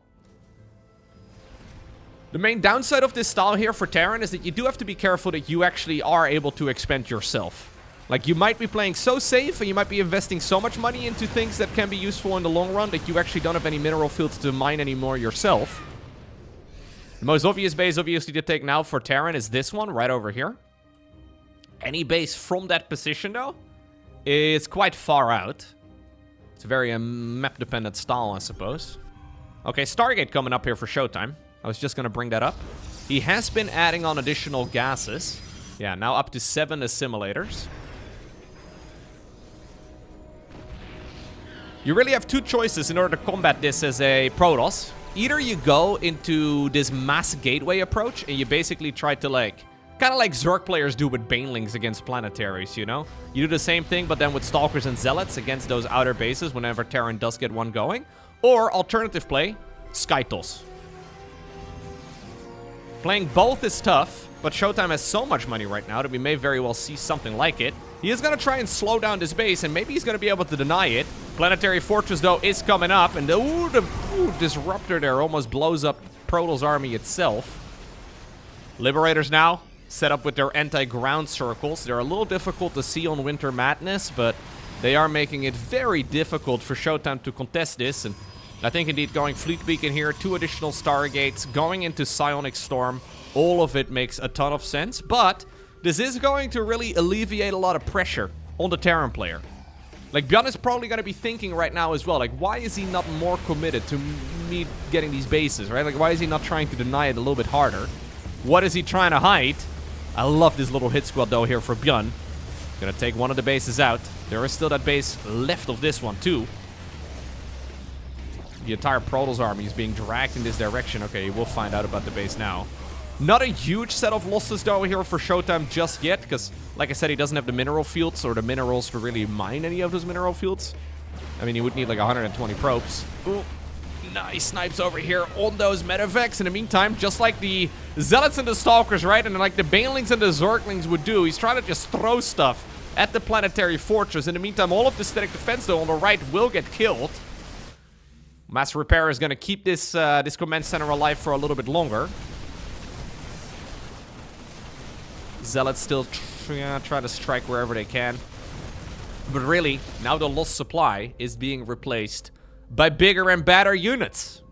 The main downside of this style here for Terran is that you do have to be careful that you actually are able to expand yourself. Like, you might be playing so safe and you might be investing so much money into things that can be useful in the long run that you actually don't have any mineral fields to mine anymore yourself. The most obvious base, obviously, to take now for Terran is this one right over here. Any base from that position, though, is quite far out. It's a very map-dependent style, I suppose. Okay, Stargate coming up here for ShoWTimE. I was just going to bring that up. He has been adding on additional gases. Yeah, now up to 7 assimilators. You really have two choices in order to combat this as a Protoss. Either you go into this mass gateway approach and you basically try to, like, kind of like Zerg players do with Banelings against planetaries, you know? You do the same thing, but then with Stalkers and Zealots against those outer bases whenever Terran does get one going. Or, alternative play, SkyToss. Playing both is tough, but ShoWTimE has so much money right now that we may very well see something like it. He is going to try and slow down this base, and maybe he's going to be able to deny it. Planetary Fortress, though, is coming up, and the Disruptor there almost blows up Protoss army itself. Liberators now set up with their anti-ground circles. They're a little difficult to see on Winter Madness, but they are making it very difficult for ShoWTimE to contest this. And I think indeed going Fleet Beacon here, 2 additional Stargates, going into Psionic Storm, all of it makes a ton of sense. But this is going to really alleviate a lot of pressure on the Terran player. Like, ByuN is probably going to be thinking right now as well, like, why is he not more committed to me getting these bases, right? Like, why is he not trying to deny it a little bit harder? What is he trying to hide? I love this little hit squad, though, here for ByuN. Gonna take one of the bases out. There is still that base left of this one, too. The entire Protoss army is being dragged in this direction. Okay, we'll find out about the base now. Not a huge set of losses, though, here for ShoWTimE just yet, because, like I said, he doesn't have the mineral fields or the minerals to really mine any of those mineral fields. I mean, he would need, like, 120 probes. Ooh. Nice snipes over here on those medevacs. In the meantime, just like the Zealots and the Stalkers, right? And like the Banelings and the Zerglings would do, he's trying to just throw stuff at the Planetary Fortress. In the meantime, all of the static defense, though, on the right will get killed. Mass Repair is going to keep this this command center alive for a little bit longer. Zealots still try to strike wherever they can. But really, now the lost supply is being replaced by bigger and better units.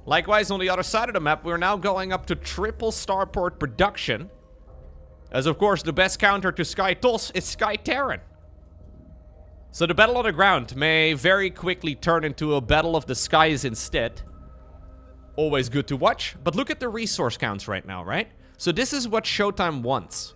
Likewise, on the other side of the map, we're now going up to triple starport production. As of course, the best counter to SkyToss is Sky Terran. So the battle on the ground may very quickly turn into a battle of the skies instead. Always good to watch. But look at the resource counts right now, right? So this is what ShoWTimE wants.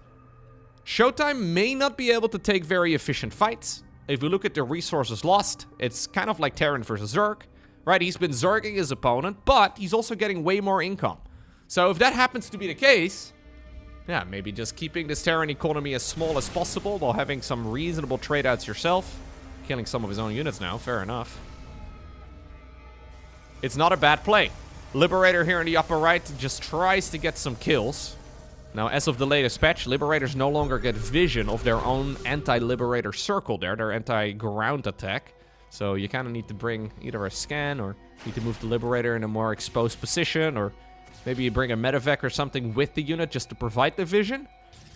ShoWTimE may not be able to take very efficient fights. If we look at the resources lost, it's kind of like Terran versus Zerg, right? He's been Zerging his opponent, but he's also getting way more income. So if that happens to be the case, yeah, maybe just keeping this Terran economy as small as possible while having some reasonable trade-outs yourself. Killing some of his own units now, fair enough. It's not a bad play. Liberator here in the upper right just tries to get some kills. Now, as of the latest patch, Liberators no longer get vision of their own anti-Liberator circle there, their anti-ground attack. So you kind of need to bring either a scan or need to move the Liberator in a more exposed position, or maybe you bring a medevac or something with the unit just to provide the vision.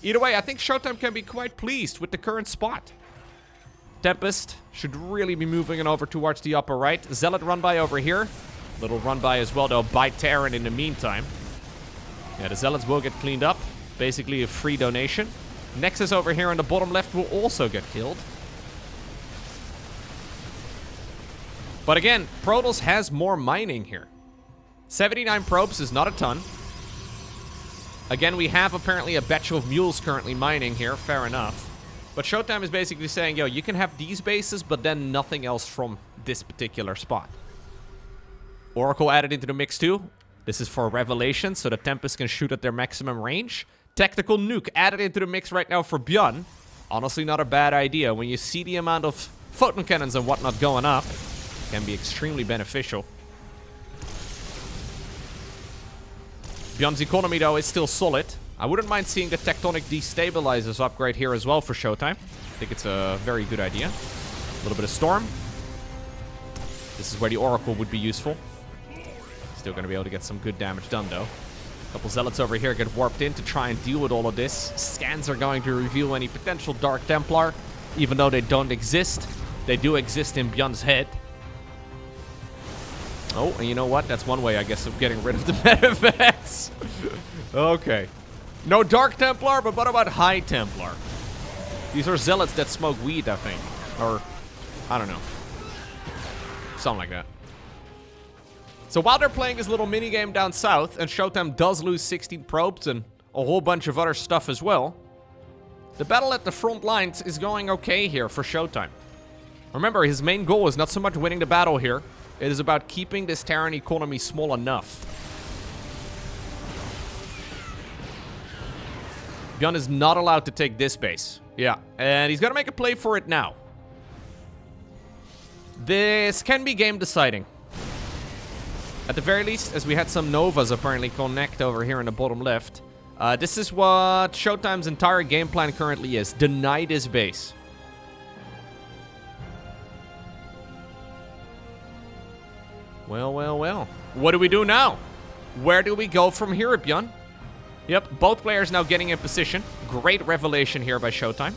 Either way, I think ShoWTimE can be quite pleased with the current spot. Tempest should really be moving it over towards the upper right. Zealot run by over here. Little run by as well, though, by Terran in the meantime. Yeah, the Zealots will get cleaned up. Basically a free donation. Nexus over here on the bottom left will also get killed. But again, Protoss has more mining here. 79 probes is not a ton. Again, we have apparently a batch of mules currently mining here. Fair enough. But ShoWTimE is basically saying, yo, you can have these bases, but then nothing else from this particular spot. Oracle added into the mix too. This is for Revelation, so the Tempest can shoot at their maximum range. Tactical Nuke added into the mix right now for ByuN. Honestly, not a bad idea. When you see the amount of photon cannons and whatnot going up, it can be extremely beneficial. ByuN's economy, though, is still solid. I wouldn't mind seeing the Tectonic Destabilizers upgrade here as well for ShoWTimE. I think it's a very good idea. A little bit of Storm. This is where the Oracle would be useful. Still going to be able to get some good damage done, though. A couple Zealots over here get warped in to try and deal with all of this. Scans are going to reveal any potential Dark Templar. Even though they don't exist, they do exist in ByuN's head. Oh, and you know what? That's one way, I guess, of getting rid of the medevacs. Okay. No Dark Templar, but what about High Templar? These are Zealots that smoke weed, I think. Or, I don't know. Something like that. So while they're playing this little minigame down south, and ShoWTimE does lose 16 probes and a whole bunch of other stuff as well, the battle at the front lines is going okay here for ShoWTimE. Remember, his main goal is not so much winning the battle here. It is about keeping this Terran economy small enough. ByuN is not allowed to take this base. Yeah, and he's got to make a play for it now. This can be game deciding. At the very least, as we had some Novas apparently connect over here in the bottom left. This is what ShoWTimE's entire game plan currently is. Deny this base. Well, well, well. What do we do now? Where do we go from here, ByuN? Yep, both players now getting in position. Great revelation here by ShoWTimE.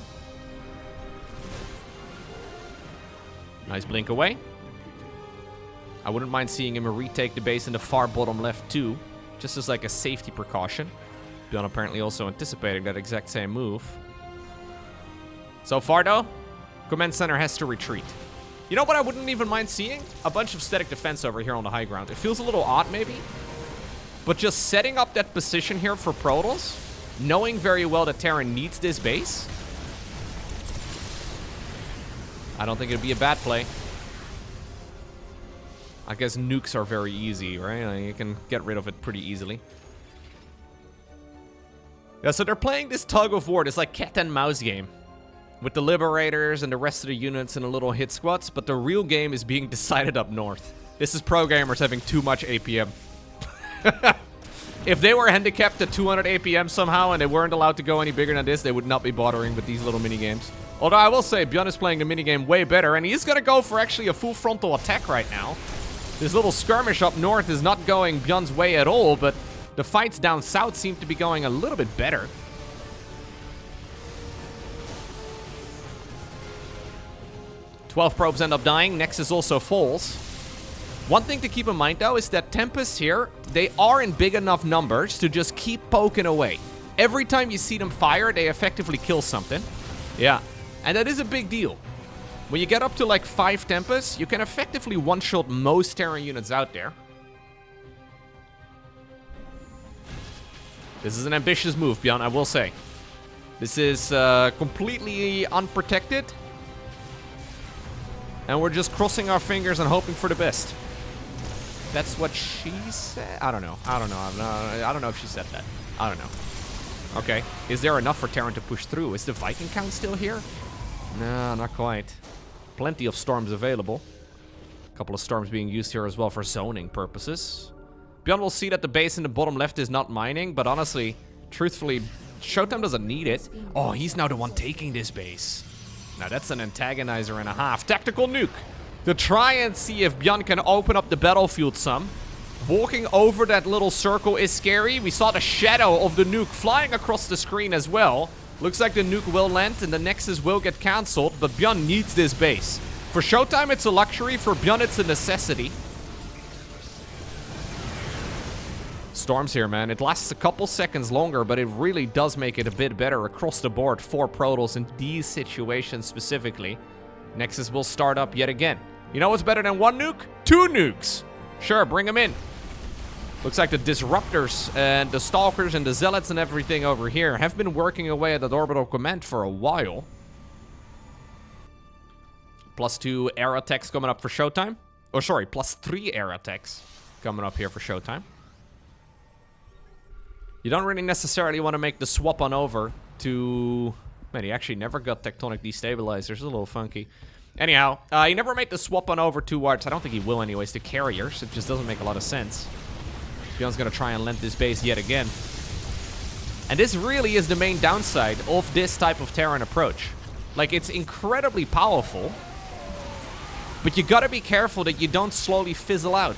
Nice blink away. I wouldn't mind seeing him retake the base in the far bottom left too, just as like a safety precaution. ByuN apparently also anticipating that exact same move. So far though, Command Center has to retreat. You know what I wouldn't even mind seeing? A bunch of static defense over here on the high ground. It feels a little odd maybe, but just setting up that position here for Protoss, knowing very well that Terran needs this base, I don't think it'd be a bad play. I guess nukes are very easy, right? You can get rid of it pretty easily. Yeah, so they're playing this tug of war, this like cat and mouse game. With the Liberators and the rest of the units and the little hit squads, but the real game is being decided up north. This is pro gamers having too much APM. If they were handicapped at 200 APM somehow and they weren't allowed to go any bigger than this, they would not be bothering with these little minigames. Although I will say, ByuN is playing the minigame way better, and he's gonna go for actually a full frontal attack right now. This little skirmish up north is not going ByuN's way at all, but the fights down south seem to be going a little bit better. Twelve probes end up dying. Nexus also falls. One thing to keep in mind, though, is that Tempests here, they are in big enough numbers to just keep poking away. Every time you see them fire, they effectively kill something. Yeah, and that is a big deal. When you get up to like 5 Tempests, you can effectively one-shot most Terran units out there. This is an ambitious move, ByuN, I will say. This is completely unprotected. And we're just crossing our fingers and hoping for the best. That's what she said? I don't know. I don't know if she said that. I don't know. Okay. Is there enough for Terran to push through? Is the Viking count still here? No, not quite. Plenty of storms available. A couple of storms being used here as well for zoning purposes. ByuN will see that the base in the bottom left is not mining, but honestly, truthfully, ShoWTimE doesn't need it. Oh, he's now the one taking this base. Now that's an antagonizer and a half. Tactical nuke to try and see if ByuN can open up the battlefield some. Walking over that little circle is scary. We saw the shadow of the nuke flying across the screen as well. Looks like the nuke will land and the Nexus will get cancelled, but ByuN needs this base. For ShoWTimE, it's a luxury. For ByuN, it's a necessity. Storms here, man. It lasts a couple seconds longer, but it really does make it a bit better across the board for Protoss in these situations specifically. Nexus will start up yet again. You know what's better than one nuke? 2 nukes. Sure, bring them in. Looks like the Disruptors and the Stalkers and the Zealots and everything over here have been working away at that orbital command for a while. +2 air attacks coming up for ShoWTimE. Oh, sorry, +3 air attacks coming up here for ShoWTimE. You don't really necessarily want to make the swap on over to... Man, he actually never got tectonic destabilizers. It's a little funky. Anyhow, he never made the swap on over towards... I don't think he will anyways, to carriers. It just doesn't make a lot of sense. ByuN's going to try and land this base yet again. And this really is the main downside of this type of Terran approach. Like, it's incredibly powerful. But you got to be careful that you don't slowly fizzle out.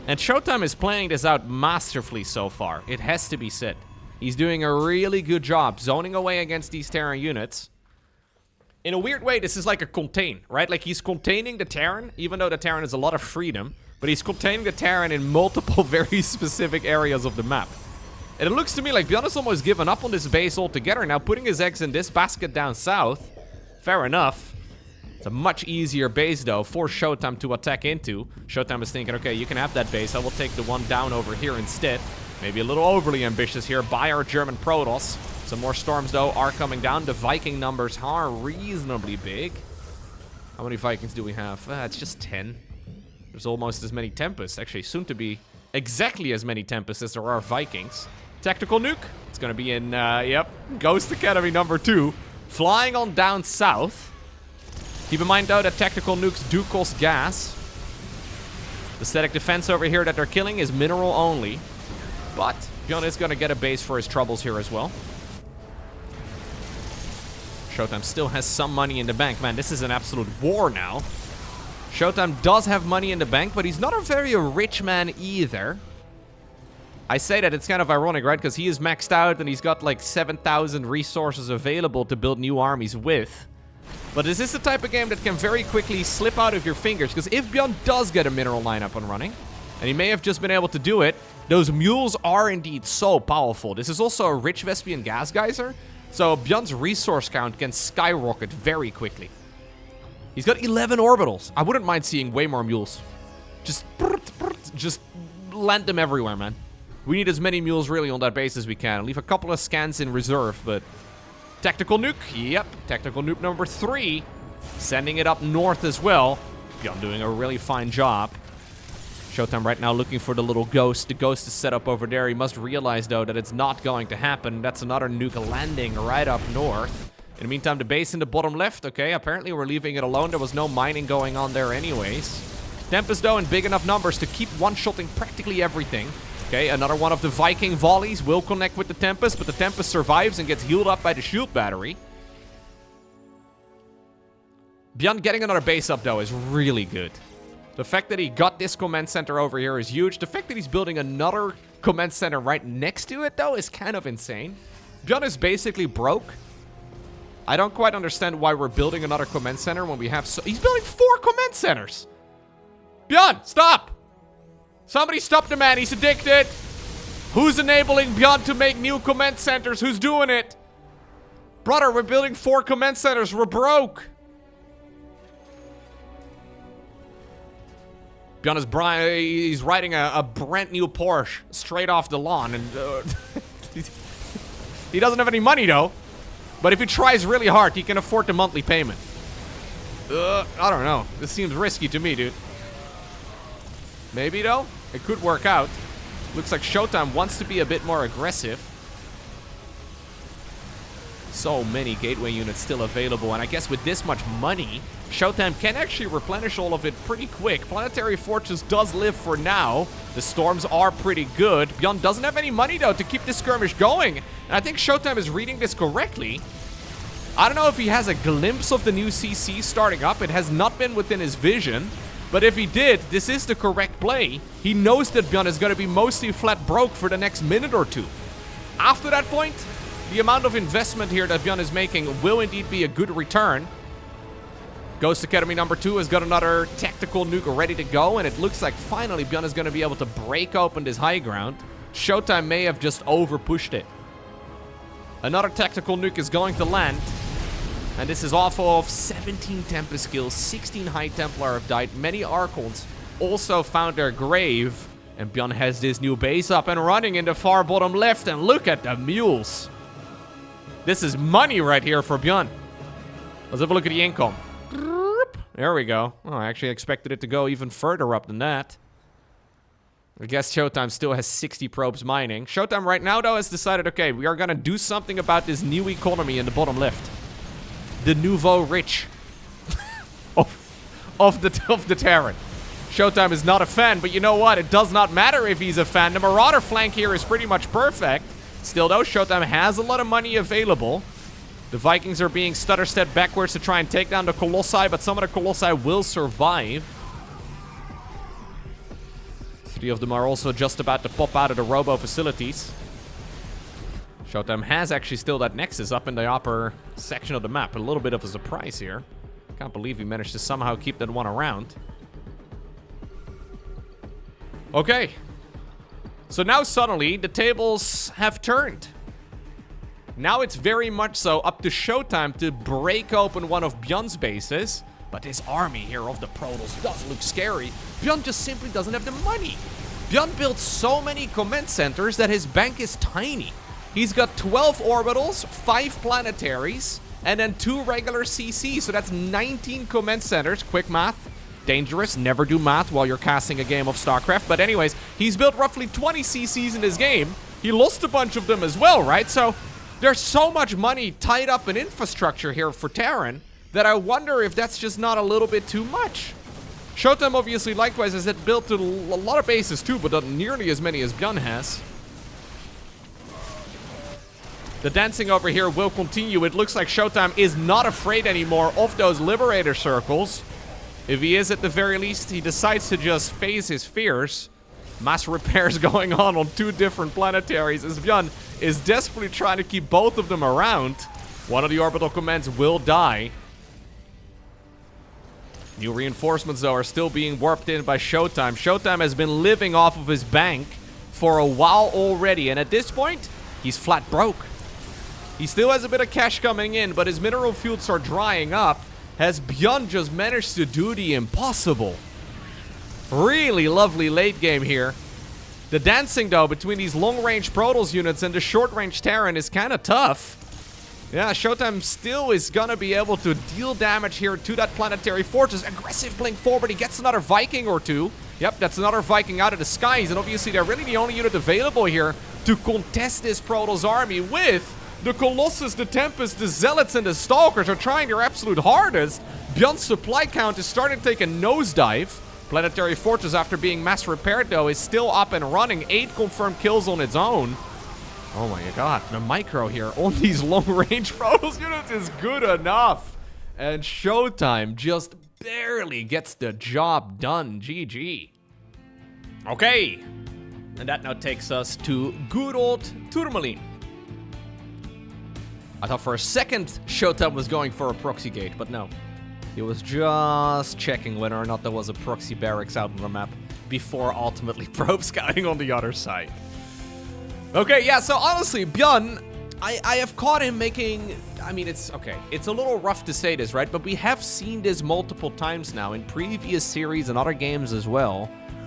And ShoWTimE is playing this out masterfully so far. It has to be said. He's doing a really good job zoning away against these Terran units. In a weird way, this is like a contain, right? Like, he's containing the Terran, even though the Terran has a lot of freedom. But he's containing the Terran in multiple very specific areas of the map. And it looks to me like ByuN has almost given up on this base altogether. Now, putting his eggs in this basket down south. Fair enough. It's a much easier base, though, for ShoWTimE to attack into. ShoWTimE is thinking, okay, you can have that base. I will take the one down over here instead. Maybe a little overly ambitious here by our German Protoss. Some more storms, though, are coming down. The Viking numbers are reasonably big. How many Vikings do we have? It's just 10. There's almost as many Tempests. Actually, soon to be exactly as many Tempests as there are Vikings. Tactical nuke. It's going to be in, yep, Ghost Academy number 2. Flying on down south. Keep in mind, though, that tactical nukes do cost gas. The static defense over here that they're killing is mineral only. But ByuN is going to get a base for his troubles here as well. ShoWTimE still has some money in the bank. Man, this is an absolute war now. ShoWTimE does have money in the bank, but he's not a very rich man either. I say that, it's kind of ironic, right? Because he is maxed out and he's got like 7,000 resources available to build new armies with. But this is the type of game that can very quickly slip out of your fingers. Because if ByuN does get a mineral line up and running, and he may have just been able to do it, those mules are indeed so powerful. This is also a rich Vespian gas geyser. So ByuN's resource count can skyrocket very quickly. He's got 11 orbitals. I wouldn't mind seeing way more mules. Just land them everywhere, man. We need as many mules really on that base as we can. Leave a couple of scans in reserve, but... Tactical nuke. Yep. Tactical nuke number 3. Sending it up north as well. ByuN doing a really fine job. ShoWTimE right now looking for the little ghost. The ghost is set up over there. He must realize, though, that it's not going to happen. That's another nuke landing right up north. In the meantime, the base in the bottom left. Okay, apparently we're leaving it alone. There was no mining going on there anyways. Tempest, though, in big enough numbers to keep one-shotting practically everything. Okay, another one of the Viking volleys will connect with the Tempest, but the Tempest survives and gets healed up by the shield battery. ByuN getting another base up, though, is really good. The fact that he got this command center over here is huge. The fact that he's building another command center right next to it, though, is kind of insane. ByuN is basically broke. I don't quite understand why we're building another command center when we have he's building 4 command centers! ByuN, stop! Somebody stop the man, he's addicted! Who's enabling ByuN to make new command centers? Who's doing it? Brother, we're building 4 command centers, we're broke! ByuN is he's riding a brand new Porsche straight off the lawn, and he doesn't have any money though. But if he tries really hard, he can afford the monthly payment. I don't know. This seems risky to me, dude. Maybe though, it could work out. Looks like ShoWTimE wants to be a bit more aggressive. So many gateway units still available, and I guess with this much money, ShoWTimE can actually replenish all of it pretty quick. Planetary Fortress does live for now. The storms are pretty good. ByuN doesn't have any money, though, to keep this skirmish going. And I think ShoWTimE is reading this correctly. I don't know if he has a glimpse of the new CC starting up. It has not been within his vision. But if he did, this is the correct play. He knows that ByuN is going to be mostly flat broke for the next minute or two. After that point, the amount of investment here that ByuN is making will indeed be a good return. Ghost Academy number 2 has got another tactical nuke ready to go, and it looks like finally ByuN is going to be able to break open this high ground. ShoWTimE may have just over-pushed it. Another tactical nuke is going to land, and this is off of 17 Tempest kills, 16 High Templar have died, many Archons also found their grave, and ByuN has this new base up and running in the far bottom left, and look at the mules. This is money right here for ByuN. Let's have a look at the income. There we go. Oh, I actually expected it to go even further up than that. I guess ShoWTimE still has 60 probes mining. ShoWTimE right now, though, has decided, okay, we are going to do something about this new economy in the bottom left. The nouveau rich of the Terran. ShoWTimE is not a fan, but you know what? It does not matter if he's a fan. The Marauder flank here is pretty much perfect. Still, though, ShoWTimE has a lot of money available. The Vikings are being stutter-stepped backwards to try and take down the Colossi, but some of the Colossi will survive. 3 of them are also just about to pop out of the Robo facilities. ShoWTimE has actually still that Nexus up in the upper section of the map. A little bit of a surprise here. Can't believe he managed to somehow keep that one around. Okay. So now suddenly the tables have turned. Now it's very much so up to ShoWTimE to break open one of ByuN's bases. But this army here of the Protoss does look scary. ByuN just simply doesn't have the money. ByuN built so many command centers that his bank is tiny. He's got 12 orbitals, 5 planetaries, and then 2 regular CCs. So that's 19 command centers. Quick math. Dangerous. Never do math while you're casting a game of StarCraft. But anyways, he's built roughly 20 CCs in this game. He lost a bunch of them as well, right? So there's so much money tied up in infrastructure here for Terran that I wonder if that's just not a little bit too much. ShoWTimE obviously likewise has built a lot of bases too, but not nearly as many as ByuN has. The dancing over here will continue. It looks like ShoWTimE is not afraid anymore of those Liberator circles. If he is, at the very least, he decides to just face his fears. Mass repairs going on 2 different planetaries as ByuN is desperately trying to keep both of them around. One of the orbital commands will die. New reinforcements, though, are still being warped in by ShoWTimE. ShoWTimE has been living off of his bank for a while already, and at this point, he's flat broke. He still has a bit of cash coming in, but his mineral fields are drying up. Has ByuN just managed to do the impossible? Really lovely late game here. The dancing, though, between these long-range Protoss units and the short-range Terran is kind of tough. Yeah, ShoWTimE still is gonna be able to deal damage here to that planetary fortress. Aggressive blink forward, he gets another Viking or 2. Yep, that's another Viking out of the skies, and obviously they're really the only unit available here to contest this Protoss army with the Colossus, the Tempest, the Zealots, and the Stalkers are trying their absolute hardest. ByuN's supply count is starting to take a nosedive. Planetary Fortress, after being mass repaired, though, is still up and running. 8 confirmed kills on its own. Oh my god, the micro here on these long-range Protoss units is good enough. And ShoWTimE just barely gets the job done. GG. Okay. And that now takes us to good old Tourmaline. I thought for a second ShoWTimE was going for a proxy gate, but no. He was just checking whether or not there was a proxy barracks out on the map before ultimately probe scouting on the other side. Okay, yeah, so honestly, ByuN I have caught him making, I mean, it's, okay, it's a little rough to say this, right? But we have seen this multiple times now in previous series and other games as well,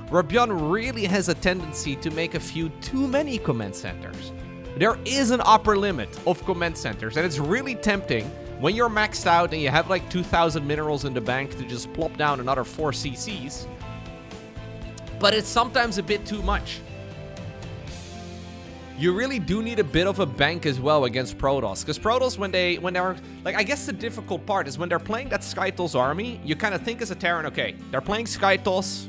where ByuN really has a tendency to make a few too many command centers. There is an upper limit of command centers, and it's really tempting when you're maxed out and you have like 2,000 minerals in the bank to just plop down another 4 CCs. But it's sometimes a bit too much. You really do need a bit of a bank as well against Protoss. Because Protoss, when they're, like, I guess the difficult part is when they're playing that Skytoss army, you kind of think as a Terran, okay, they're playing Skytoss,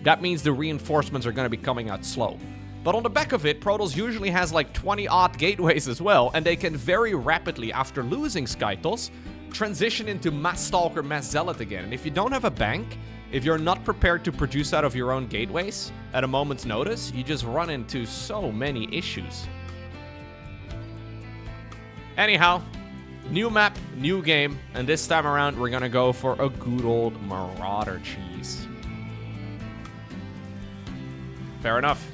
that means the reinforcements are going to be coming out slow. But on the back of it, Protoss usually has like 20-odd gateways as well, and they can very rapidly, after losing Skytoss, transition into Mass Stalker, Mass Zealot again. And if you don't have a bank, if you're not prepared to produce out of your own gateways at a moment's notice, you just run into so many issues. Anyhow, new map, new game, and this time around we're gonna go for a good old Marauder cheese. Fair enough.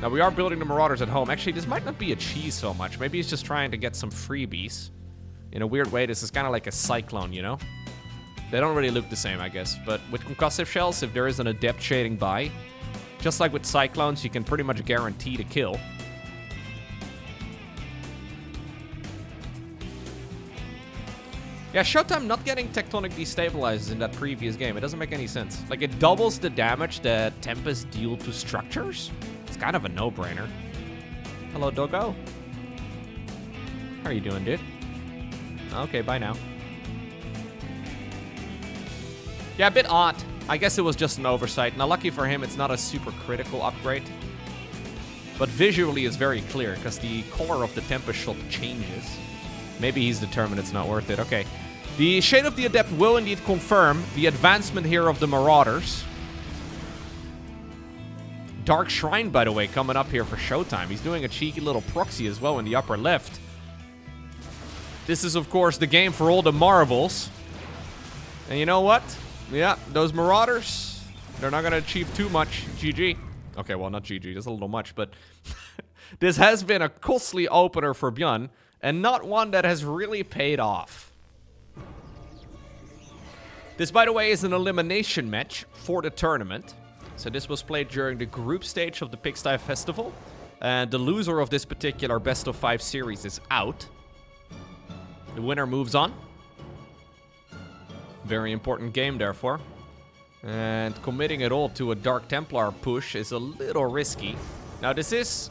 Now we are building the Marauders at home. Actually, this might not be a cheese so much. Maybe he's just trying to get some freebies. In a weird way, this is kind of like a Cyclone, you know? They don't really look the same, I guess. But with concussive shells, if there is an adept shading by, just like with Cyclones, you can pretty much guarantee the kill. Yeah, ShoWTimE not getting tectonic destabilizers in that previous game. It doesn't make any sense. Like, it doubles the damage that Tempest deal to structures. It's kind of a no-brainer. Hello, doggo. How are you doing, dude? Okay, bye now. Yeah, a bit odd. I guess it was just an oversight. Now, lucky for him, it's not a super critical upgrade. But visually, it's very clear, because the color of the Tempest shot changes. Maybe he's determined it's not worth it. Okay. The Shade of the Adept will indeed confirm the advancement here of the Marauders. Dark Shrine, by the way, coming up here for ShoWTimE. He's doing a cheeky little proxy as well in the upper left. This is, of course, the game for all the marbles. And you know what? Yeah, those Marauders, they're not going to achieve too much. GG. Okay, well, not GG. That's a little much, but this has been a costly opener for ByuN, and not one that has really paid off. This, by the way, is an elimination match for the tournament. So this was played during the group stage of the Pigsty Festival. And the loser of this particular best of 5 series is out. The winner moves on. Very important game, therefore. And committing it all to a Dark Templar push is a little risky. Now, this is,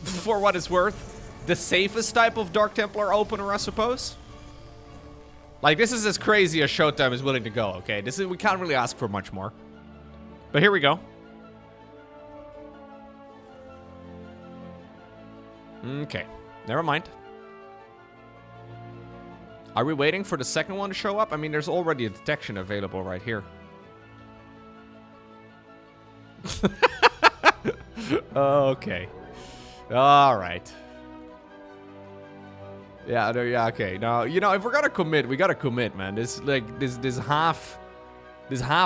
for what it's worth, the safest type of Dark Templar opener, I suppose. Like, this is as crazy as ShoWTimE is willing to go, okay? This is, we can't really ask for much more. But here we go. Okay, never mind. Are we waiting for the second one to show up? I mean, there's already a detection available right here. Okay. All right. Yeah, no, yeah, okay. Now, you know, if we're gonna commit, we gotta commit, man. This, like, this half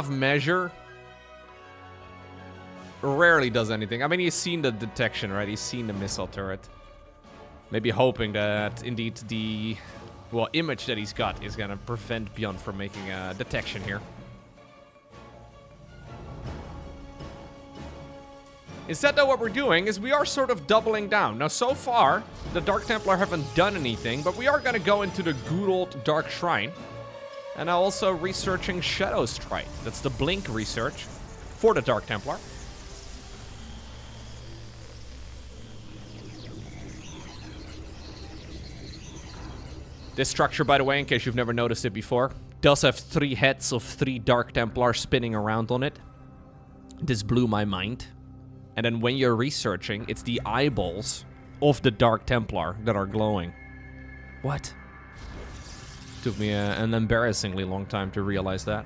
measure rarely does anything. I mean, he's seen the detection, right? He's seen the missile turret. Maybe hoping that, indeed, the, well, image that he's got is gonna prevent ByuN from making a detection here. Instead, though, what we're doing is we are sort of doubling down. Now, so far, the Dark Templar haven't done anything, but we are going to go into the good old Dark Shrine. And now also researching Shadow Strike. That's the Blink research for the Dark Templar. This structure, by the way, in case you've never noticed it before, does have 3 heads of 3 Dark Templars spinning around on it. This blew my mind. And then when you're researching, it's the eyeballs of the Dark Templar that are glowing. What? Took me an embarrassingly long time to realize that.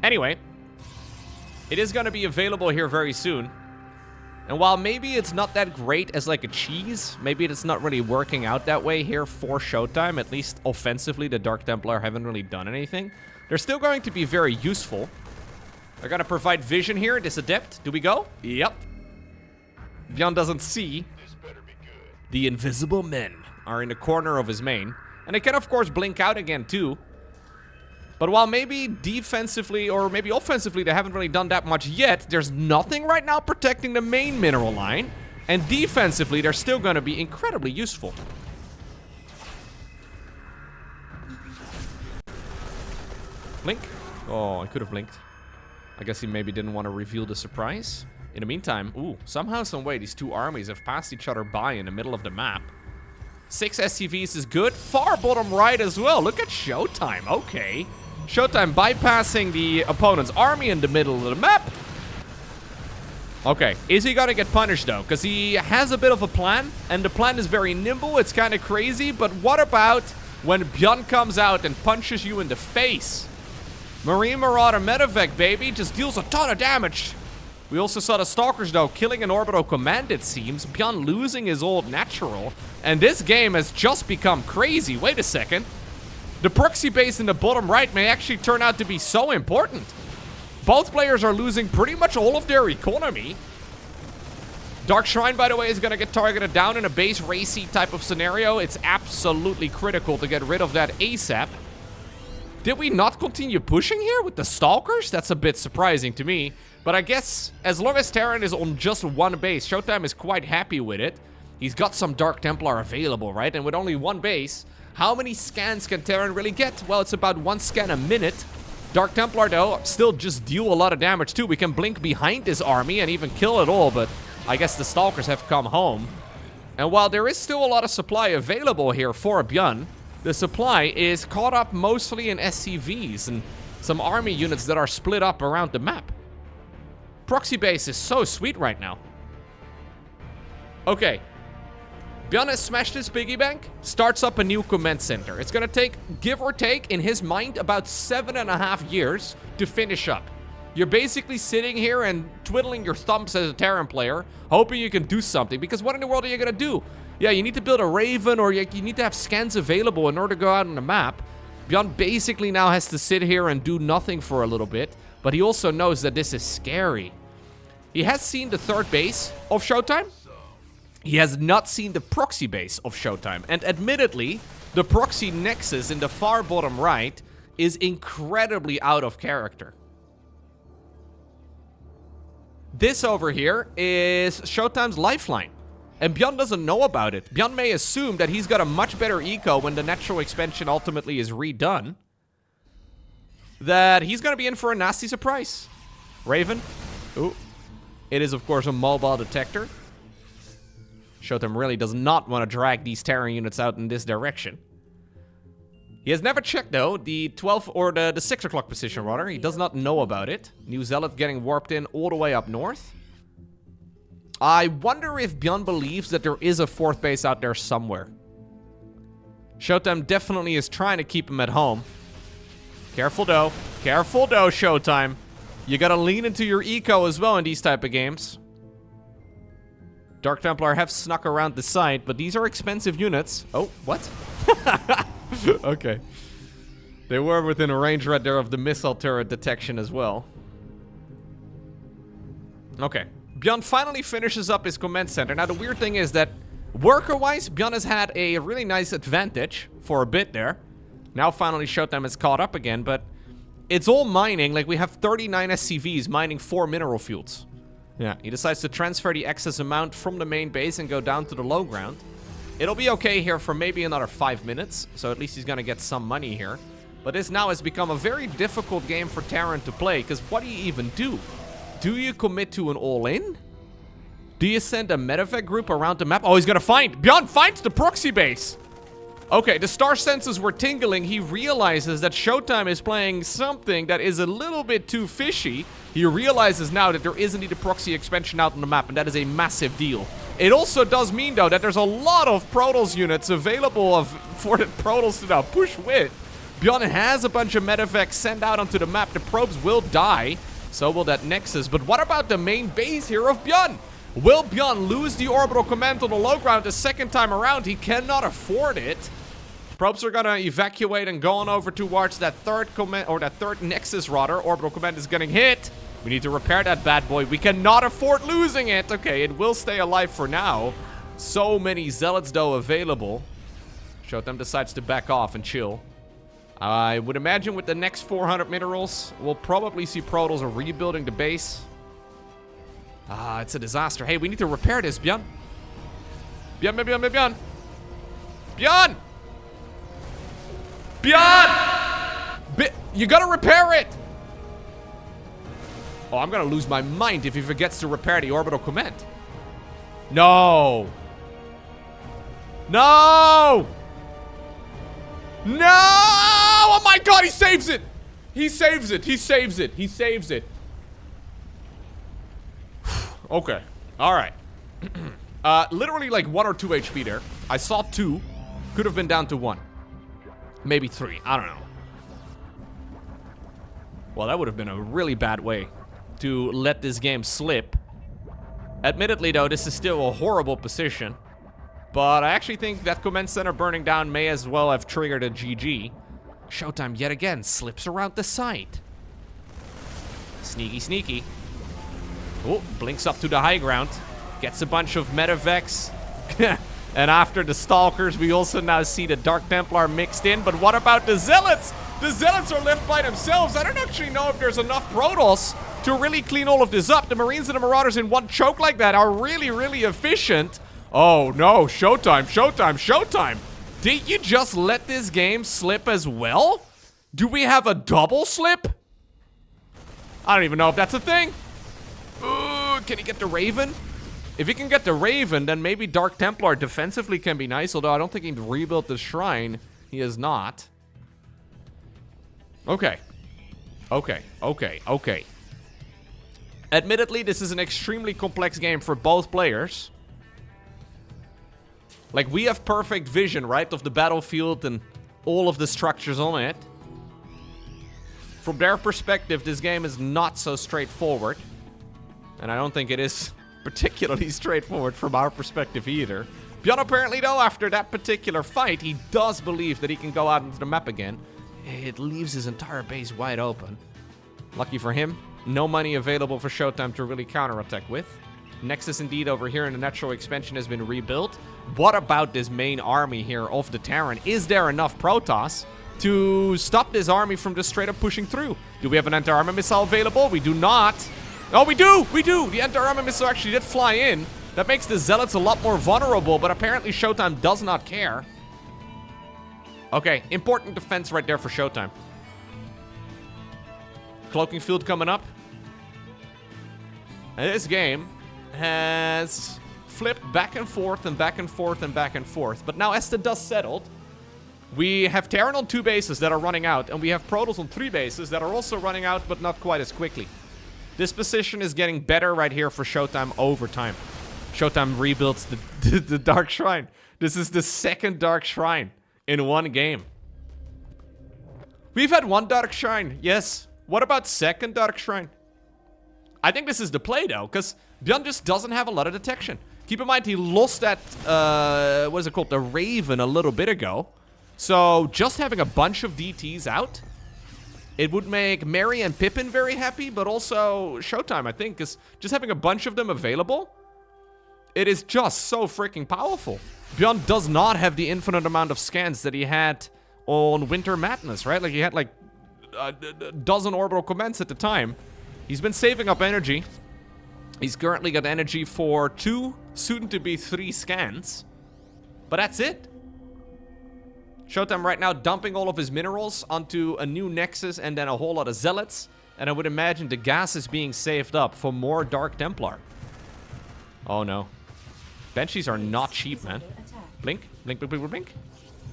Anyway, it is going to be available here very soon. And while maybe it's not that great as like a cheese, maybe it's not really working out that way here for ShoWTimE, at least offensively the Dark Templar haven't really done anything. They're still going to be very useful. They're going to provide vision here, this adept. Do we go? Yep. ByuN doesn't see the invisible men are in the corner of his main. And they can, of course, blink out again, too. But while maybe defensively or maybe offensively they haven't really done that much yet, there's nothing right now protecting the main mineral line. And defensively, they're still going to be incredibly useful. Blink. Oh, I could have blinked. I guess he maybe didn't want to reveal the surprise. In the meantime, ooh, somehow, some way, these two armies have passed each other by in the middle of the map. 6 SCVs is good. Far bottom right as well. Look at ShoWTimE. Okay. ShoWTimE bypassing the opponent's army in the middle of the map. Okay, is he gonna get punished though? Because he has a bit of a plan, and the plan is very nimble. It's kind of crazy, but what about when ByuN comes out and punches you in the face? Marine Marauder Medevac, baby, just deals a ton of damage. We also saw the Stalkers though, killing an orbital command, it seems. ByuN losing his old natural, and this game has just become crazy. Wait a second. The proxy base in the bottom right may actually turn out to be so important. Both players are losing pretty much all of their economy. Dark Shrine, by the way, is going to get targeted down in a base racy type of scenario. It's absolutely critical to get rid of that ASAP. Did we not continue pushing here with the Stalkers? That's a bit surprising to me. But I guess as long as Terran is on just one base, ShoWTimE is quite happy with it. He's got some Dark Templar available, right? And with only one base, how many scans can Terran really get? Well, it's about 1 scan a minute. Dark Templar, though, still just deal a lot of damage, too. We can blink behind this army and even kill it all, but I guess the Stalkers have come home. And while there is still a lot of supply available here for ByuN, the supply is caught up mostly in SCVs and some army units that are split up around the map. Proxy base is so sweet right now. Okay. ByuN has smashed his piggy bank, starts up a new command center. It's gonna take, give or take, in his mind, about 7.5 years to finish up. You're basically sitting here and twiddling your thumbs as a Terran player, hoping you can do something, because what in the world are you gonna do? Yeah, you need to build a Raven, or you need to have scans available in order to go out on the map. ByuN basically now has to sit here and do nothing for a little bit, but he also knows that this is scary. He has seen the third base of ShoWTimE. He has not seen the proxy base of ShoWTimE. And admittedly, the proxy nexus in the far bottom right is incredibly out of character. This over here is ShoWTimE's lifeline. And ByuN doesn't know about it. ByuN may assume that he's got a much better eco when the natural expansion ultimately is redone. That he's going to be in for a nasty surprise. Raven. Ooh. It is, of course, a mobile detector. ShoWTimE really does not want to drag these Terran units out in this direction. He has never checked, though, the 12 or the 6 o'clock position, rather. He does not know about it. New Zealot getting warped in all the way up north. I wonder if ByuN believes that there is a 4th base out there somewhere. ShoWTimE definitely is trying to keep him at home. Careful, though. Careful, though, ShoWTimE. You gotta lean into your eco as well in these type of games. Dark Templar have snuck around the side, but these are expensive units. Oh, what? Okay. They were within a range right there of the missile turret detection as well. Okay. ByuN finally finishes up his command center. Now, the weird thing is that worker-wise, ByuN has had a really nice advantage for a bit there. Now, finally, ShoWTimE is caught up again, but it's all mining. Like, we have 39 SCVs mining 4 mineral fields. Yeah, he decides to transfer the excess amount from the main base and go down to the low ground. It'll be okay here for maybe another 5 minutes, so at least he's gonna get some money here. But this now has become a very difficult game for Terran to play, because what do you even do? Do you commit to an all-in? Do you send a medevac group around the map? Oh, he's gonna find! ByuN finds the proxy base! Okay, the star senses were tingling. He realizes that ShoWTimE is playing something that is a little bit too fishy. He realizes now that there is indeed a proxy expansion out on the map, and that is a massive deal. It also does mean, though, that there's a lot of Protoss units available for the Protoss to now push with. ByuN has a bunch of medevacs sent out onto the map. The probes will die, so will that Nexus. But what about the main base here of ByuN? Will ByuN lose the orbital command on the low ground a second time around? He cannot afford it. Probes are gonna evacuate and go on over towards that third command, or that third Nexus, rather. Orbital command is getting hit. We need to repair that bad boy. We cannot afford losing it. Okay, it will stay alive for now. So many Zealots, though, available. ShoWTimE decides to back off and chill. I would imagine with the next 400 minerals, we'll probably see Protoss rebuilding the base. It's a disaster. Hey, we need to repair this, ByuN. ByuN. You gotta repair it! Oh, I'm gonna lose my mind if he forgets to repair the orbital command. No! No! No! Oh my god, he saves it! He saves it. Okay. Alright. Literally like 1 or 2 HP there. I saw 2. Could have been down to 1. Maybe 3. I don't know. Well, that would have been a really bad way to let this game slip. Admittedly, though, this is still a horrible position. But I actually think that command center burning down may as well have triggered a GG. ShoWTimE yet again slips around the site. Sneaky. Oh, blinks up to the high ground. Gets a bunch of Metavex. And after the Stalkers, we also now see the Dark Templar mixed in. But what about the Zealots? The Zealots are left by themselves. I don't actually know if there's enough Protoss to really clean all of this up. The Marines and the Marauders in one choke like that are really, really efficient. Oh no, ShoWTimE. Did you just let this game slip as well? Do we have a double slip? I don't even know if that's a thing. Ooh, can he get the Raven? If he can get the Raven, then maybe Dark Templar defensively can be nice, although I don't think he'd rebuilt the shrine. He is not. Okay. Admittedly, this is an extremely complex game for both players. Like, we have perfect vision, right, of the battlefield and all of the structures on it. From their perspective, this game is not so straightforward. And I don't think it is particularly straightforward from our perspective either. ByuN apparently, though, after that particular fight, he does believe that he can go out into the map again. It leaves his entire base wide open. Lucky for him, no money available for ShoWTimE to really counterattack with. Nexus indeed over here in the natural expansion has been rebuilt. What about this main army here of the Terran? Is there enough Protoss to stop this army from just straight up pushing through? Do we have an anti-armor missile available? We do not. Oh, we do! The anti-armor missile actually did fly in. That makes the Zealots a lot more vulnerable, but apparently ShoWTimE does not care. Okay, important defense right there for ShoWTimE. Cloaking field coming up. And this game has flipped back and forth and back and forth and back and forth. But now as the dust settled, we have Terran on 2 bases that are running out, and we have Protoss on 3 bases that are also running out, but not quite as quickly. This position is getting better right here for ShoWTimE over time. ShoWTimE rebuilds the Dark Shrine. This is the 2nd Dark Shrine in 1 game. We've had 1 Dark Shrine, yes. What about 2nd Dark Shrine? I think this is the play, though, because ByuN just doesn't have a lot of detection. Keep in mind, he lost that, what is it called, the Raven a little bit ago. So, just having a bunch of DTs out, it would make Mary and Pippin very happy, but also ShoWTimE, I think, because just having a bunch of them available, it is just so freaking powerful. ByuN does not have the infinite amount of scans that he had on Winter Madness, right? Like, he had, like, a dozen orbital commands at the time. He's been saving up energy. He's currently got energy for 2, soon to be 3 scans. But that's it. ShoWTimE right now dumping all of his minerals onto a new Nexus and then a whole lot of Zealots. And I would imagine the gas is being saved up for more Dark Templar. Oh no. Banshees are not cheap, man. Blink.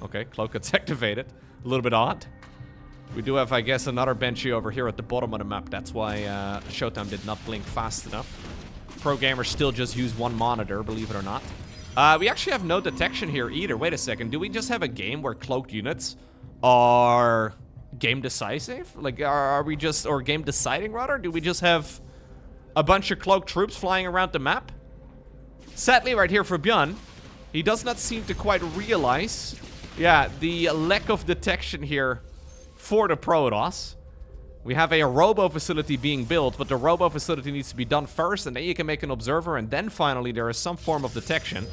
Okay, cloak gets activated. A little bit odd. We do have, I guess, another Banshee over here at the bottom of the map. That's why ShoWTimE did not blink fast enough. Pro gamers still just use 1 monitor, believe it or not. We actually have no detection here either. Wait a second. Do we just have a game where cloaked units are game decisive? Like, are we just, or game deciding rather? Do we just have a bunch of cloaked troops flying around the map? Sadly, right here for ByuN, he does not seem to quite realize, yeah, the lack of detection here for the Protoss. We have a robo facility being built, but the robo facility needs to be done first, and then you can make an observer, and then finally there is some form of detection.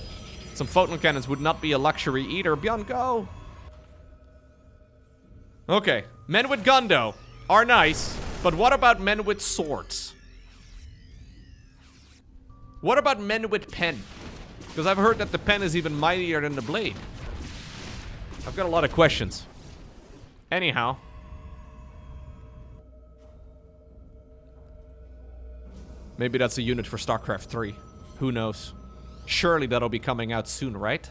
Some photon cannons would not be a luxury either. ByuN, go! Okay, men with gundo are nice, but what about men with swords? What about men with pen? Because I've heard that the pen is even mightier than the blade. I've got a lot of questions. Anyhow. Maybe that's a unit for StarCraft 3. Who knows? Surely that'll be coming out soon, right?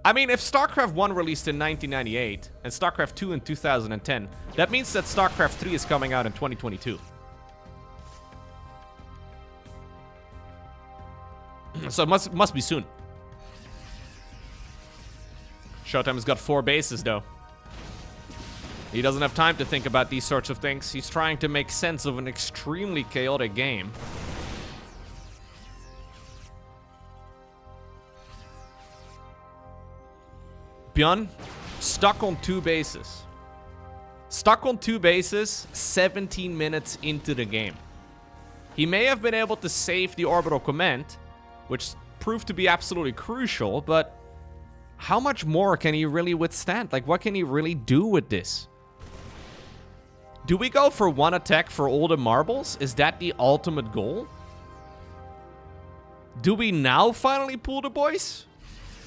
I mean, if StarCraft 1 released in 1998 and StarCraft 2 in 2010, that means that StarCraft 3 is coming out in 2022. So it must be soon. ShoWTimE has got 4 bases, though. He doesn't have time to think about these sorts of things. He's trying to make sense of an extremely chaotic game. ByuN, stuck on 2 bases. Stuck on 2 bases, 17 minutes into the game. He may have been able to save the orbital command, which proved to be absolutely crucial, but how much more can he really withstand? Like, what can he really do with this? Do we go for 1 attack for all the marbles? Is that the ultimate goal? Do we now finally pull the boys?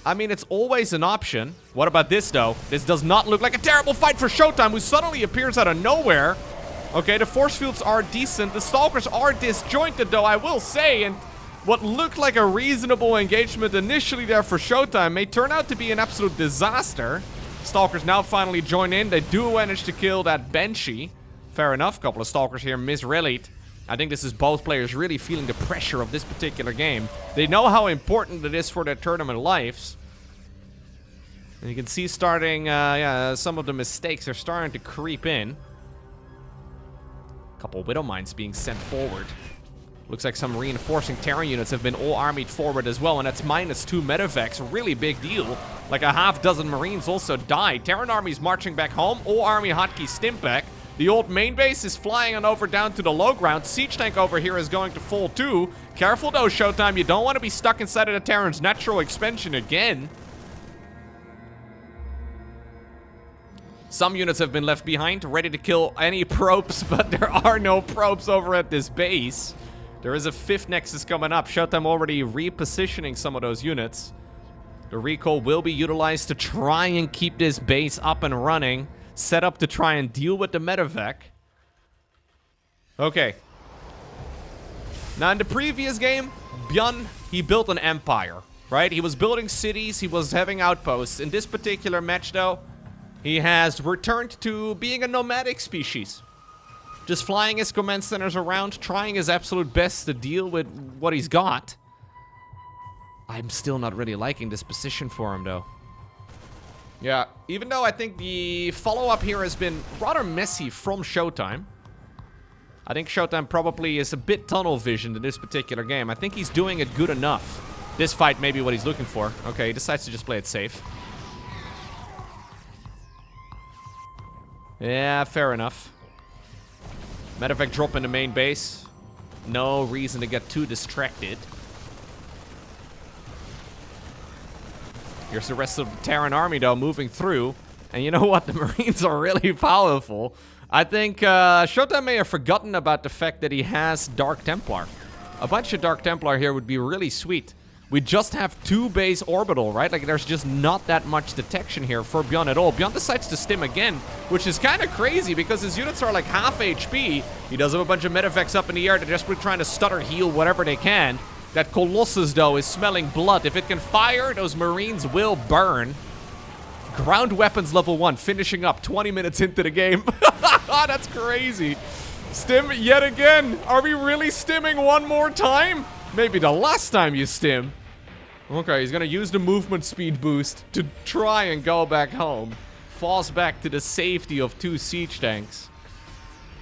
I mean, it's always an option. What about this, though? This does not look like a terrible fight for ShoWTimE, who suddenly appears out of nowhere. Okay, the force fields are decent. The stalkers are disjointed, though, I will say. And what looked like a reasonable engagement initially there for ShoWTimE may turn out to be an absolute disaster. Stalkers now finally join in. They do manage to kill that Banshee. Fair enough. Couple of stalkers here misrallied. I think this is both players really feeling the pressure of this particular game. They know how important it is for their tournament lives. And you can see starting, some of the mistakes are starting to creep in. Couple Widow Mines being sent forward. Looks like some reinforcing Terran units have been all armied forward as well, and that's -2 medevacs. Really big deal. Like a half dozen Marines also died. Terran armies marching back home. All army hotkeys stim back. The old main base is flying on over down to the low ground. Siege tank over here is going to fall too. Careful though, ShoWTimE. You don't want to be stuck inside of the Terran's natural expansion again. Some units have been left behind, ready to kill any probes, but there are no probes over at this base. There is a 5th Nexus coming up. ShoWTimE already repositioning some of those units. The recall will be utilized to try and keep this base up and running. Set up to try and deal with the medevac. Okay. Now, in the previous game, ByuN, he built an empire, right? He was building cities, he was having outposts. In this particular match, though, he has returned to being a nomadic species. Just flying his command centers around, trying his absolute best to deal with what he's got. I'm still not really liking this position for him, though. Yeah, even though I think the follow-up here has been rather messy from ShoWTimE. I think ShoWTimE probably is a bit tunnel visioned in this particular game. I think he's doing it good enough. This fight may be what he's looking for. Okay, he decides to just play it safe. Yeah, fair enough. Medevac drop in the main base. No reason to get too distracted. Here's the rest of the Terran army, though, moving through. And you know what? The Marines are really powerful. I think ShoWTimE may have forgotten about the fact that he has Dark Templar. A bunch of Dark Templar here would be really sweet. We just have 2 base orbital, right? Like, there's just not that much detection here for ByuN at all. ByuN decides to stim again, which is kind of crazy because his units are like half HP. He does have a bunch of medevacs up in the air. They're desperately trying to stutter heal whatever they can. That Colossus, though, is smelling blood. If it can fire, those Marines will burn. Ground weapons level 1, finishing up 20 minutes into the game. That's crazy. Stim yet again. Are we really stimming one more time? Maybe the last time you stim. Okay, he's gonna use the movement speed boost to try and go back home. Falls back to the safety of 2 siege tanks.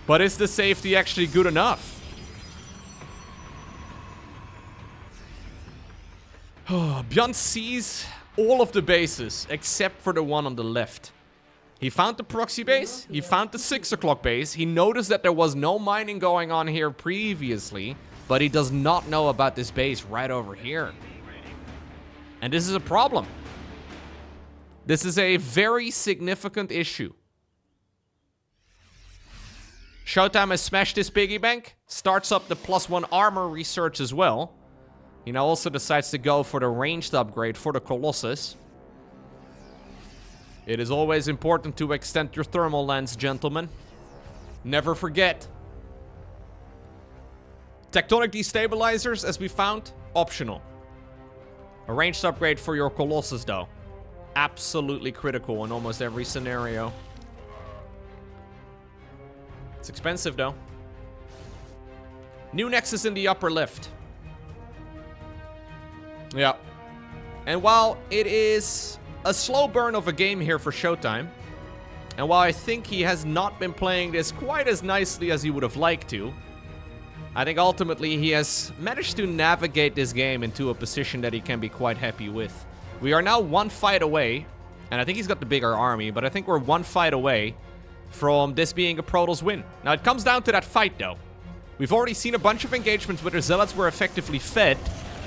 But is the safety actually good enough? ByuN sees all of the bases except for the one on the left. He found the proxy base, he found the 6 o'clock base, he noticed that there was no mining going on here previously, but he does not know about this base right over here. And this is a problem. This is a very significant issue. ShoWTimE has smashed his piggy bank, starts up the +1 armor research as well. He now also decides to go for the ranged upgrade for the Colossus. It is always important to extend your thermal lens, gentlemen. Never forget. Tectonic destabilizers, as we found, optional. A ranged upgrade for your Colossus, though. Absolutely critical in almost every scenario. It's expensive, though. New Nexus in the upper left. Yeah. And while it is a slow burn of a game here for ShoWTimE, and while I think he has not been playing this quite as nicely as he would have liked to, I think ultimately he has managed to navigate this game into a position that he can be quite happy with. We are now one fight away, and I think he's got the bigger army, but I think we're one fight away from this being a Protoss win. Now, it comes down to that fight, though. We've already seen a bunch of engagements where the Zealots were effectively fed.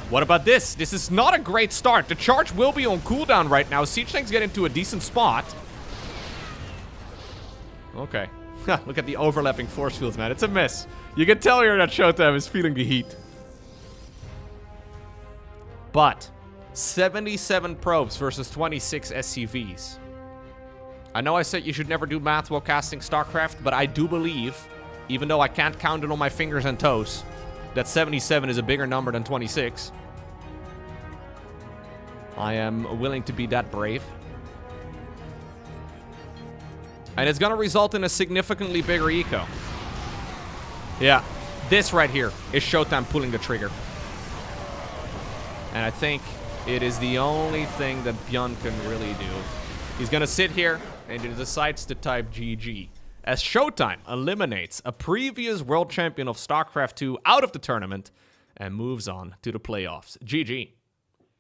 What about this? This is not a great start. The charge will be on cooldown right now. Siege tanks get into a decent spot. Okay. Look at the overlapping force fields, man. It's a mess. You can tell here that ShoWTimE is feeling the heat. But 77 probes versus 26 SCVs. I know I said you should never do math while casting StarCraft, but I do believe, even though I can't count it on my fingers and toes, that 77 is a bigger number than 26. I am willing to be that brave. And it's going to result in a significantly bigger eco. Yeah, this right here is ShoWTimE pulling the trigger. And I think it is the only thing that ByuN can really do. He's going to sit here and he decides to type GG. As ShoWTimE eliminates a previous world champion of StarCraft 2 out of the tournament and moves on to the playoffs. GG.